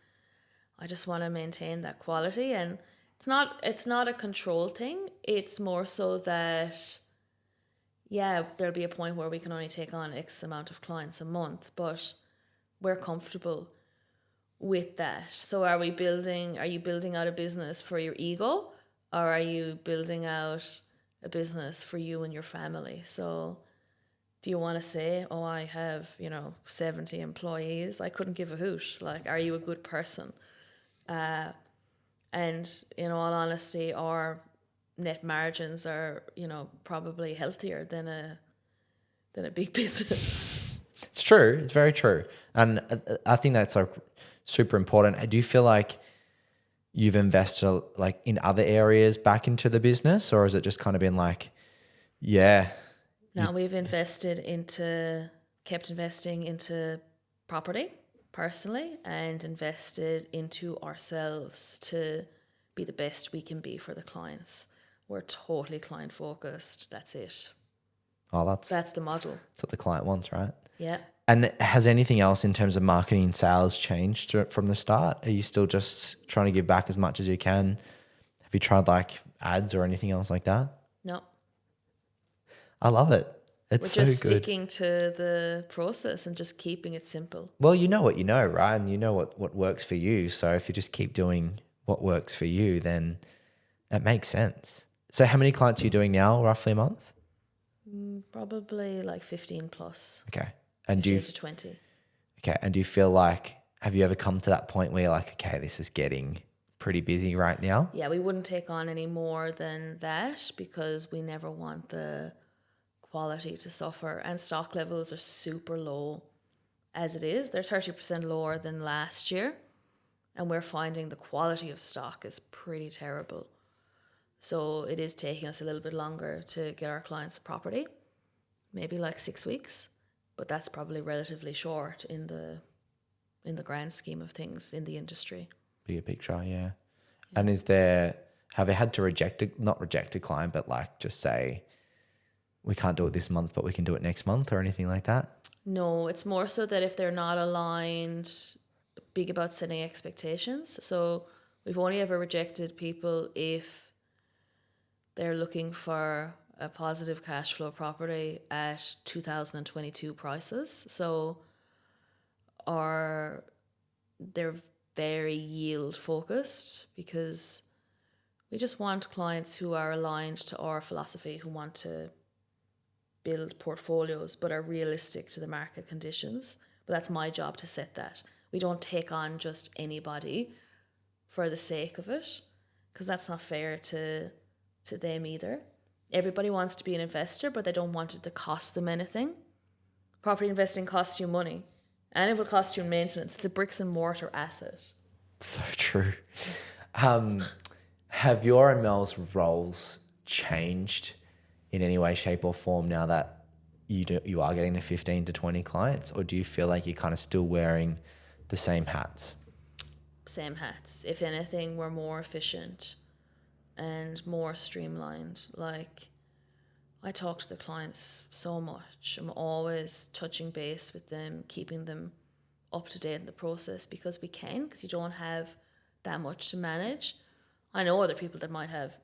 I just want to maintain that quality, and it's not a control thing. It's more so that there'll be a point where we can only take on X amount of clients a month, but we're comfortable with that. So are you building out a business for your ego, or are you building out a business for you and your family? So do you want to say, oh, I have, 70 employees? I couldn't give a hoot. Like, are you a good person? And in all honesty, our net margins are, probably healthier than a big business. It's true. It's very true. And I think that's like super important. Do you feel like you've invested like in other areas back into the business, or has it just kind of been like, yeah? Now we've kept investing into property personally and invested into ourselves to be the best we can be for the clients. We're totally client focused. That's it. Oh, that's the model. what the client wants, right? Yeah. And has anything else in terms of marketing and sales changed from the start? Are you still just trying to give back as much as you can? Have you tried like ads or anything else like that? No. I love it. It's We're so just good. sticking to the process and just keeping it simple. Well, you know what you know, right? And you know what works for you. So if you just keep doing what works for you, then it makes sense. So how many clients are you doing now, roughly a month? Probably like 15 plus. Okay. And do 15 you to 20. Okay. And do you feel like, have you ever come to that point where you're like, okay, this is getting pretty busy right now? Yeah, we wouldn't take on any more than that because we never want the quality to suffer. And stock levels are super low as it is. They're 30% lower than last year. And we're finding the quality of stock is pretty terrible. So it is taking us a little bit longer to get our clients a property, maybe like 6 weeks, but that's probably relatively short in the grand scheme of things in the industry. Bigger picture, yeah. And have you had to not reject a client, but like just say, we can't do it this month, but we can do it next month or anything like that? No, it's more so that if they're not aligned, big about setting expectations. So we've only ever rejected people if they're looking for a positive cash flow property at 2022 prices. So they're very yield focused because we just want clients who are aligned to our philosophy, who want to build portfolios but are realistic to the market conditions. But that's my job to set that. We don't take on just anybody for the sake of it because that's not fair to them either. Everybody wants to be an investor, but they don't want it to cost them anything. Property investing costs you money, and it will cost you in maintenance. It's a bricks and mortar asset. So true. Have your and Mel's roles changed in any way, shape, or form now that you are getting to 15 to 20 clients, or do you feel like you're kind of still wearing the same hats? Same hats. If anything, we're more efficient and more streamlined. Like, I talk to the clients so much. I'm always touching base with them, keeping them up to date in the process because we can, because you don't have that much to manage. I know other people that might have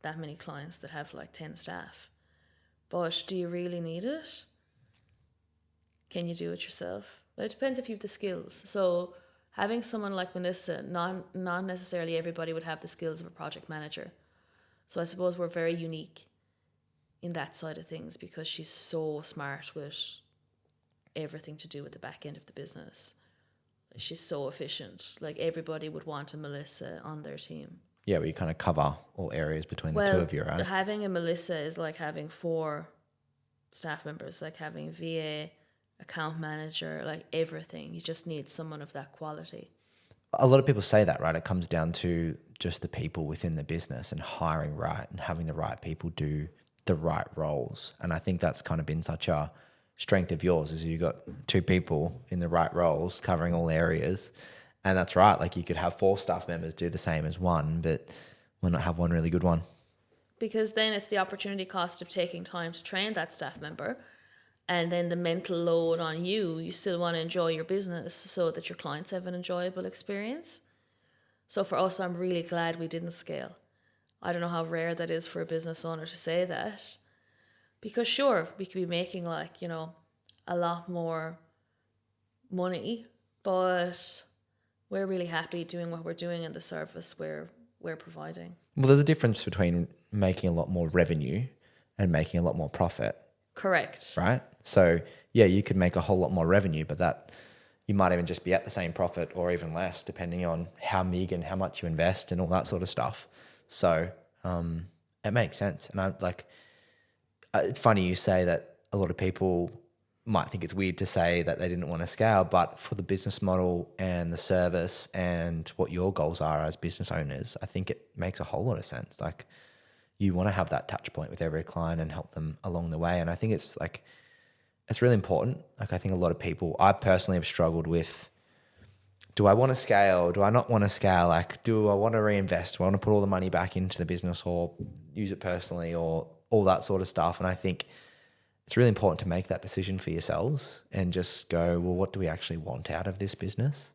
that many clients that have like 10 staff. But do you really need it? Can you do it yourself? But it depends if you have the skills. So having someone like Melissa, not necessarily everybody would have the skills of a project manager. So I suppose we're very unique in that side of things because she's so smart with everything to do with the back end of the business. She's so efficient. Like everybody would want a Melissa on their team. Yeah, we kind of cover all areas between the two of you, right? Having a Melissa is like having 4 staff members, like having VA, account manager, like everything. You just need someone of that quality. A lot of people say that, right? It comes down to just the people within the business and hiring right and having the right people do the right roles. And I think that's kind of been such a strength of yours is you've got 2 people in the right roles covering all areas. And that's right. Like you could have 4 staff members do the same as one, but why not have one really good one? Because then it's the opportunity cost of taking time to train that staff member. And then the mental load on you, you still want to enjoy your business so that your clients have an enjoyable experience. So for us, I'm really glad we didn't scale. I don't know how rare that is for a business owner to say that. Because sure, we could be making like, a lot more money, but we're really happy doing what we're doing and the service we're providing. Well, there's a difference between making a lot more revenue and making a lot more profit. Correct. Right? So yeah, you could make a whole lot more revenue, but that you might even just be at the same profit or even less, depending on how meager, how much you invest and all that sort of stuff. So it makes sense. And it's funny you say that a lot of people might think it's weird to say that they didn't want to scale, but for the business model and the service and what your goals are as business owners, I think it makes a whole lot of sense. Like you want to have that touch point with every client and help them along the way. And I think it's really important. Like I think a lot of people, I personally have struggled with, do I want to scale? Do I not want to scale? Like, do I want to reinvest? Do I want to put all the money back into the business or use it personally or all that sort of stuff? And I think it's really important to make that decision for yourselves and just go, well, what do we actually want out of this business?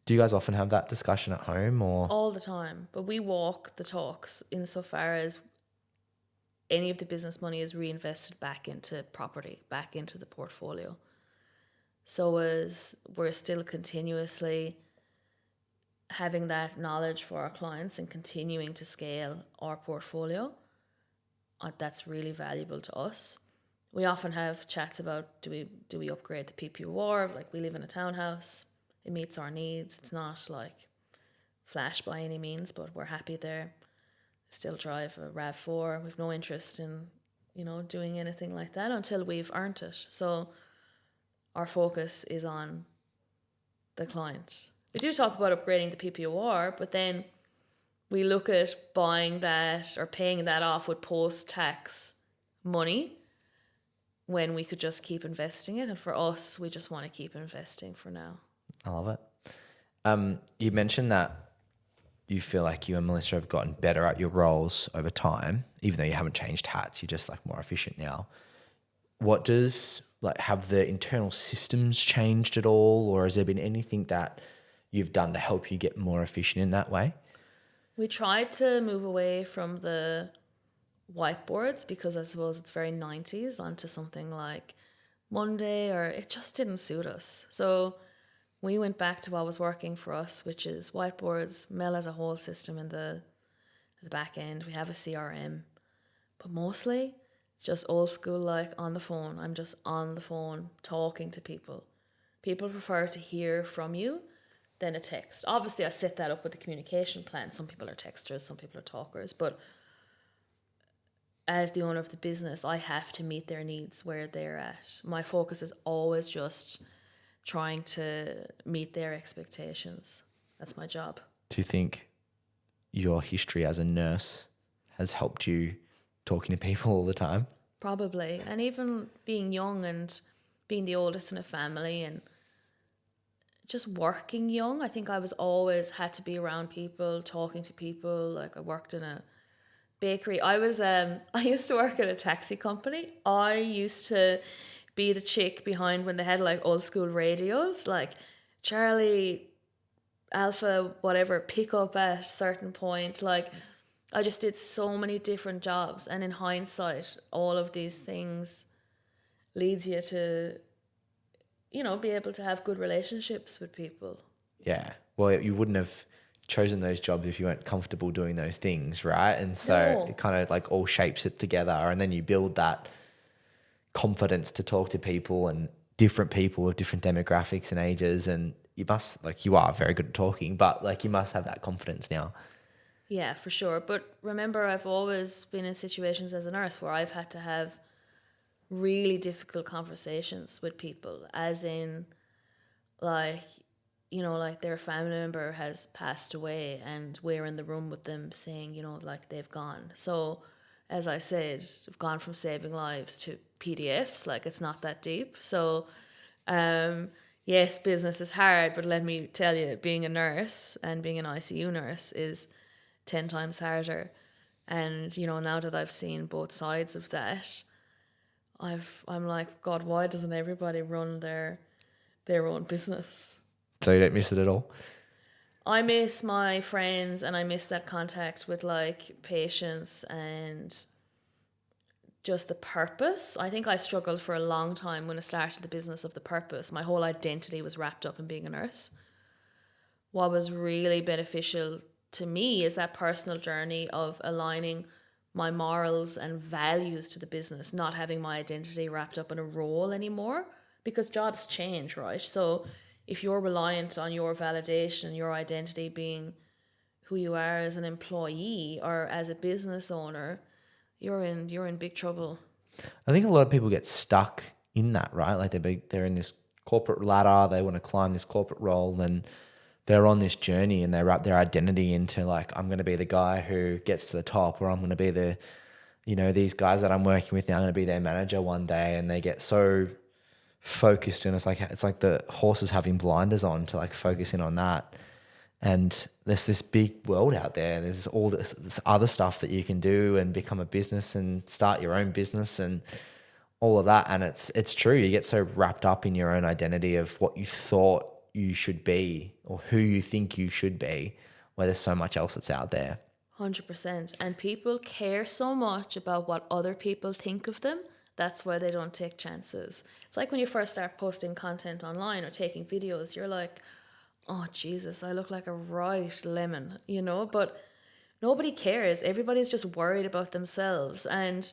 Do you guys often have that discussion at home or? All the time. But we walk the talks insofar as any of the business money is reinvested back into property, back into the portfolio. So as we're still continuously having that knowledge for our clients and continuing to scale our portfolio, that's really valuable to us. We often have chats about do we upgrade the PPOR? Like we live in a townhouse, it meets our needs. It's not like flash by any means, but we're happy there. Still drive a RAV4. We've no interest in, doing anything like that until we've earned it. So our focus is on the client. We do talk about upgrading the PPOR, but then we look at buying that or paying that off with post-tax money when we could just keep investing it. And for us, we just want to keep investing for now. I love it. You mentioned that you feel like you and Melissa have gotten better at your roles over time, even though you haven't changed hats, you're just like more efficient now. What does have the internal systems changed at all, or has there been anything that you've done to help you get more efficient in that way? We tried to move away from the whiteboards because I suppose it's very 90s onto something like Monday, or it just didn't suit us. So we went back to what was working for us, which is whiteboards. Mel has a whole system in the back end. We have a CRM, but mostly it's just old school, like on the phone. I'm just on the phone talking to people. People prefer to hear from you than a text. Obviously, I set that up with the communication plan. Some people are texters, some people are talkers, but as the owner of the business, I have to meet their needs where they're at. My focus is always just trying to meet their expectations. That's my job. Do you think your history as a nurse has helped you talking to people all the time? Probably. And even being young and being the oldest in a family and just working young, I think I was always had to be around people, talking to people. Like I worked in a bakery. I used to work at a taxi company. I used to be the chick behind when they had like old school radios, like Charlie, Alpha, whatever, pick up at a certain point. Like I just did so many different jobs, and in hindsight, all of these things leads you to be able to have good relationships with people. Yeah. Well, you wouldn't have chosen those jobs if you weren't comfortable doing those things, right? And so No. it kind of like all shapes it together, and then you build that confidence to talk to people and different people with different demographics and ages, and you must, like, you are very good at talking, but like you must have that confidence now. Yeah, for sure. But remember, I've always been in situations as a nurse where I've had to have really difficult conversations with people, as in, like, like their family member has passed away and we're in the room with them saying, like they've gone. So, as I said, I've gone from saving lives to PDFs, like it's not that deep. So, yes, business is hard, but let me tell you, being a nurse and being an ICU nurse is 10 times harder. And, now that I've seen both sides of that, I'm like, God, why doesn't everybody run their own business? So you don't miss it at all. I miss my friends and I miss that contact with like patients and just the purpose. I think I struggled for a long time when I started the business of the purpose. My whole identity was wrapped up in being a nurse. What was really beneficial to me is that personal journey of aligning my morals and values to the business, not having my identity wrapped up in a role anymore, because jobs change, right? So if you're reliant on your validation, your identity being who you are as an employee or as a business owner, you're in big trouble. I think a lot of people get stuck in that, right? Like they're in this corporate ladder, they want to climb this corporate role, and they're on this journey and they wrap their identity into like, I'm going to be the guy who gets to the top, or I'm going to be the, these guys that I'm working with now, I'm going to be their manager one day, and they get so focused, and it's like the horses having blinders on to like focusing on that. And there's this big world out there. There's all this other stuff that you can do and become a business and start your own business and all of that. And it's true. You get so wrapped up in your own identity of what you thought you should be or who you think you should be, where there's so much else that's out there. 100%. And people care so much about what other people think of them. That's why they don't take chances. It's like when you first start posting content online or taking videos, you're like, oh, Jesus, I look like a right lemon, But nobody cares. Everybody's just worried about themselves. And,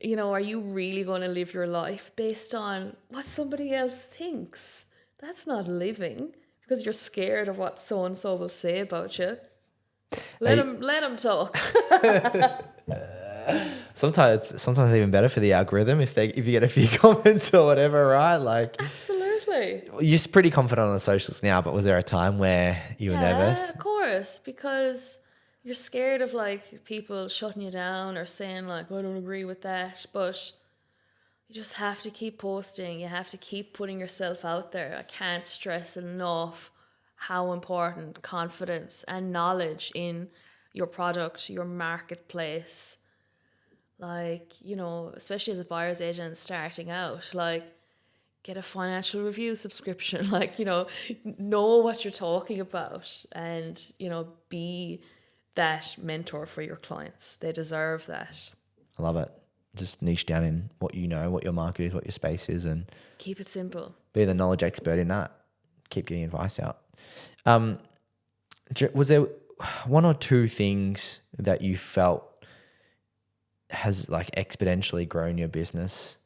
are you really going to live your life based on what somebody else thinks? That's not living, because you're scared of what so-and-so will say about you. Let them talk. Sometimes it's even better for the algorithm if you get a few comments or whatever, right? Like, Absolutely. you're pretty confident on the socials now, but was there a time where you were nervous? Yeah, of course, because you're scared of like people shutting you down or saying like, I don't agree with that. But you just have to keep posting. You have to keep putting yourself out there. I can't stress enough how important confidence and knowledge in your product, your marketplace, like, especially as a buyer's agent starting out, like, get a financial review subscription, like, know what you're talking about and, be that mentor for your clients. They deserve that. I love it. Just niche down in what you know, what your market is, what your space is, and keep it simple. Be the knowledge expert in that. Keep getting advice out. Was there one or two things that you felt has like exponentially grown your business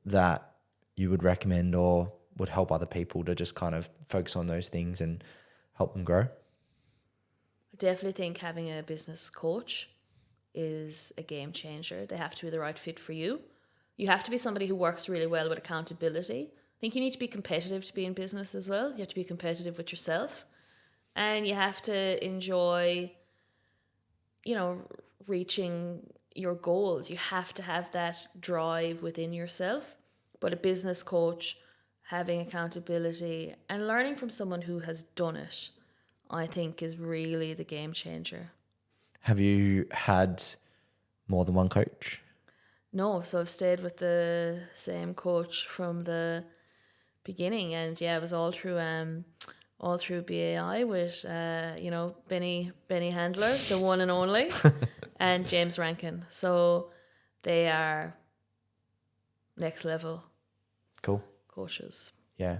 that you would recommend or would help other people to just kind of focus on those things and help them grow? I definitely think having a business coach is a game changer. They have to be the right fit for you. You have to be somebody who works really well with accountability. I think you need to be competitive to be in business as well. You have to be competitive with yourself. And you have to enjoy, reaching your goals. You have to have that drive within yourself. But a business coach, having accountability and learning from someone who has done it, I think is really the game changer. Have you had more than one coach? No, so I've stayed with the same coach from the beginning, and yeah, it was all through BAI with Benny Handler, the one and only, and James Rankin. So they are next level Cool coaches. Yeah.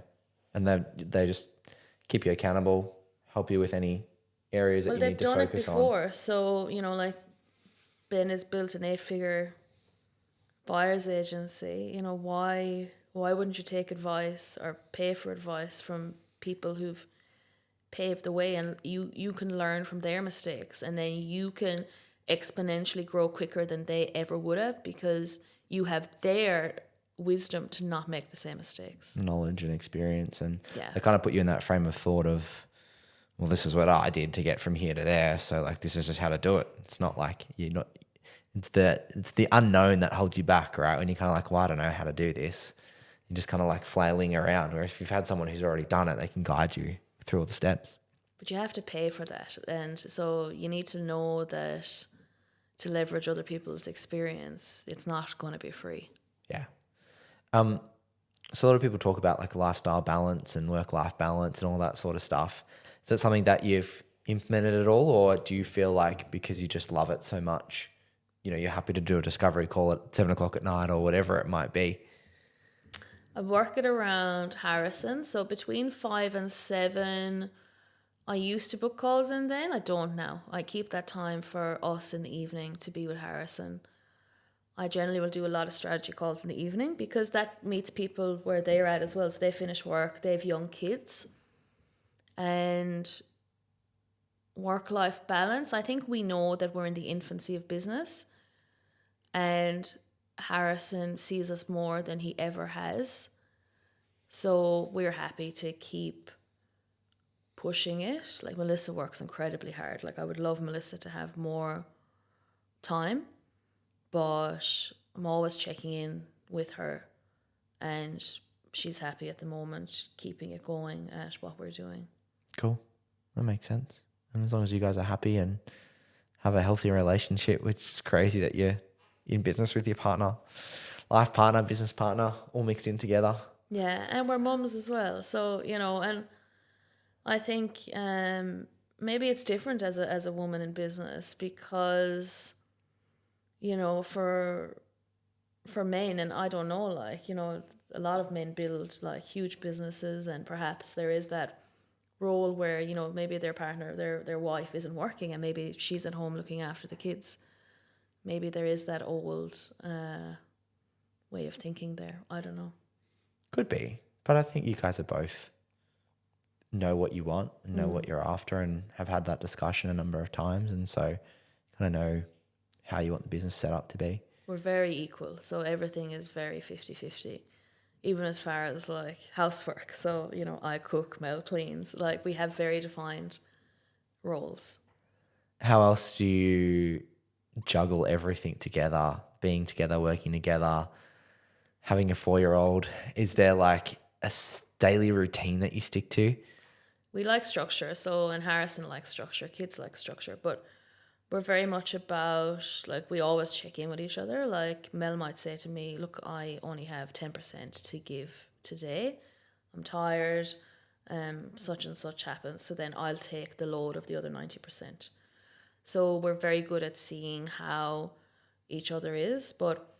And they just keep you accountable, help you with any areas that Well, you they've need to done it focus on. before. So, like Ben has built an 8-figure buyer's agency. Why wouldn't you take advice or pay for advice from people who've paved the way, and you can learn from their mistakes, and then you can exponentially grow quicker than they ever would have, because you have their wisdom to not make the same mistakes. Knowledge and experience, and Yeah. they kind of put you in that frame of thought of, well, this is what I did to get from here to there, so like this is just how to do it. It's not like you're not, it's the unknown that holds you back, right? When you're kind of like, well, I don't know how to do this, you're just kind of like flailing around, whereas if you've had someone who's already done it, they can guide you through all the steps. But you have to pay for that, and so you need to know that to leverage other people's experience, it's not going to be free. Yeah. So a lot of people talk about like lifestyle balance and work-life balance and all that sort of stuff. Is that something that you've implemented at all, or do you feel like because you just love it so much, you're happy to do a discovery call at 7:00 at night or whatever it might be? I work it around Harrison, so between 5 and 7, I used to book calls in then. I don't now. I keep that time for us in the evening to be with Harrison. I generally will do a lot of strategy calls in the evening because that meets people where they're at as well. So they finish work, they have young kids. And work-life balance, I think we know that we're in the infancy of business. And Harrison sees us more than he ever has. So we're happy to keep pushing it. Like Melissa works incredibly hard. Like I would love Melissa to have more time, but I'm always checking in with her, and she's happy at the moment keeping it going at what we're doing. Cool. That makes sense. And as long as you guys are happy and have a healthy relationship, which is crazy that you're in business with your partner, life partner, business partner, all mixed in together. Yeah, and we're mums as well. So, and I think maybe it's different as a woman in business because, for men, and I don't know, like, a lot of men build like huge businesses, and perhaps there is that role where, maybe their partner, their wife isn't working, and maybe she's at home looking after the kids. Maybe there is that old way of thinking there. I don't know. Could be. But I think you guys are both know what you want, know what you're after, and have had that discussion a number of times. And so kind of know how you want the business set up to be. We're very equal. So everything is very 50-50, even as far as like housework. So, I cook, Mel cleans. Like we have very defined roles. How else do you juggle everything together, being together, working together, having a 4-year-old? Is there like a daily routine that you stick to? We like structure. So, and Harrison likes structure. Kids like structure. But we're very much about, like, we always check in with each other. Like Mel might say to me, look, I only have 10% to give today. I'm tired. Such and such happens. So then I'll take the load of the other 90%. So we're very good at seeing how each other is. But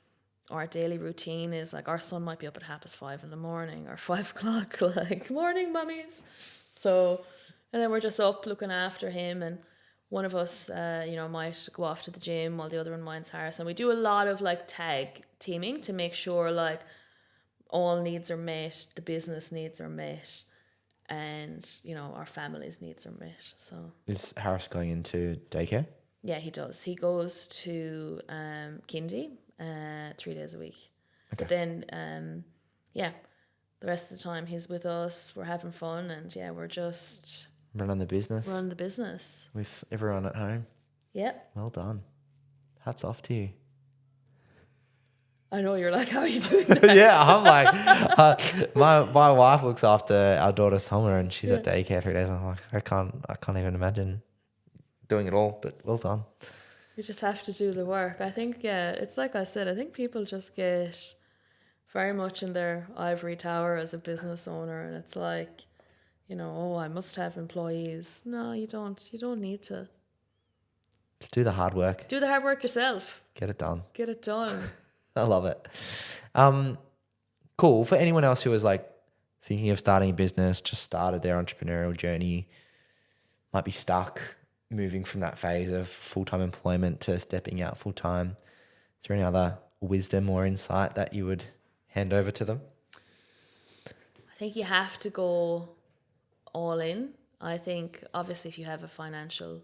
our daily routine is like our son might be up at 5:30 in the morning or 5:00, like, morning, mummies. So, and then we're just up looking after him, and one of us, might go off to the gym while the other one minds Harris. And we do a lot of like tag teaming to make sure like all needs are met, the business needs are met, and our family's needs are met. So Is Harris going into daycare? yeah, he does. He goes to kindy 3 days a week. Okay. But then the rest of the time he's with us. We're having fun, and we're just Running the business running the business. with everyone at home. Yep. Well done. Hats off to you. I know you're like, how are you doing that? Yeah, I'm like, my wife looks after our daughter Summer, and she's at daycare 3 days. I'm like, I can't even imagine doing it all. But well done. You just have to do the work. I think, it's like I said, I think people just get very much in their ivory tower as a business owner, and it's like, oh, I must have employees. No, you don't. You don't need to. Just do the hard work. Do the hard work yourself. Get it done. Get it done. I love it. Cool. For anyone else who is like thinking of starting a business, just started their entrepreneurial journey, might be stuck moving from that phase of full-time employment to stepping out full-time. Is there any other wisdom or insight that you would hand over to them? I think you have to go all in. I think obviously if you have a financial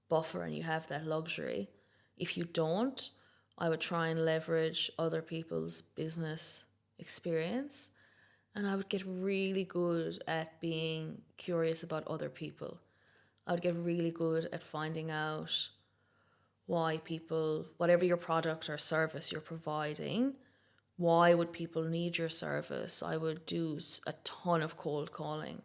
buffer and you have that luxury, if you don't, I would try and leverage other people's business experience, and I would get really good at being curious about other people. I would get really good at finding out why people, whatever your product or service you're providing, why would people need your service? I would do a ton of cold calling.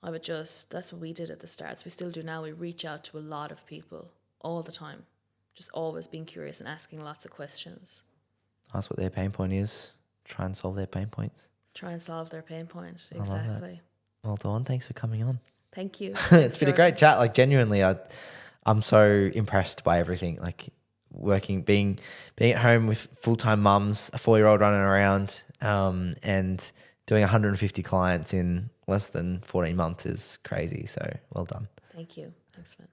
That's what we did at the start. So we still do now. We reach out to a lot of people all the time, just always being curious and asking lots of questions. Ask what their pain point is. Try and solve their pain points. Try and solve their pain point. I love that. Exactly. Well, Dawn, thanks for coming on. Thank you. It's been a great chat. Like genuinely, I'm so impressed by everything. Like being at home with full-time mums, a 4-year-old running around, and doing 150 clients in less than 14 months is crazy. So well done. Thank you. Thanks, man.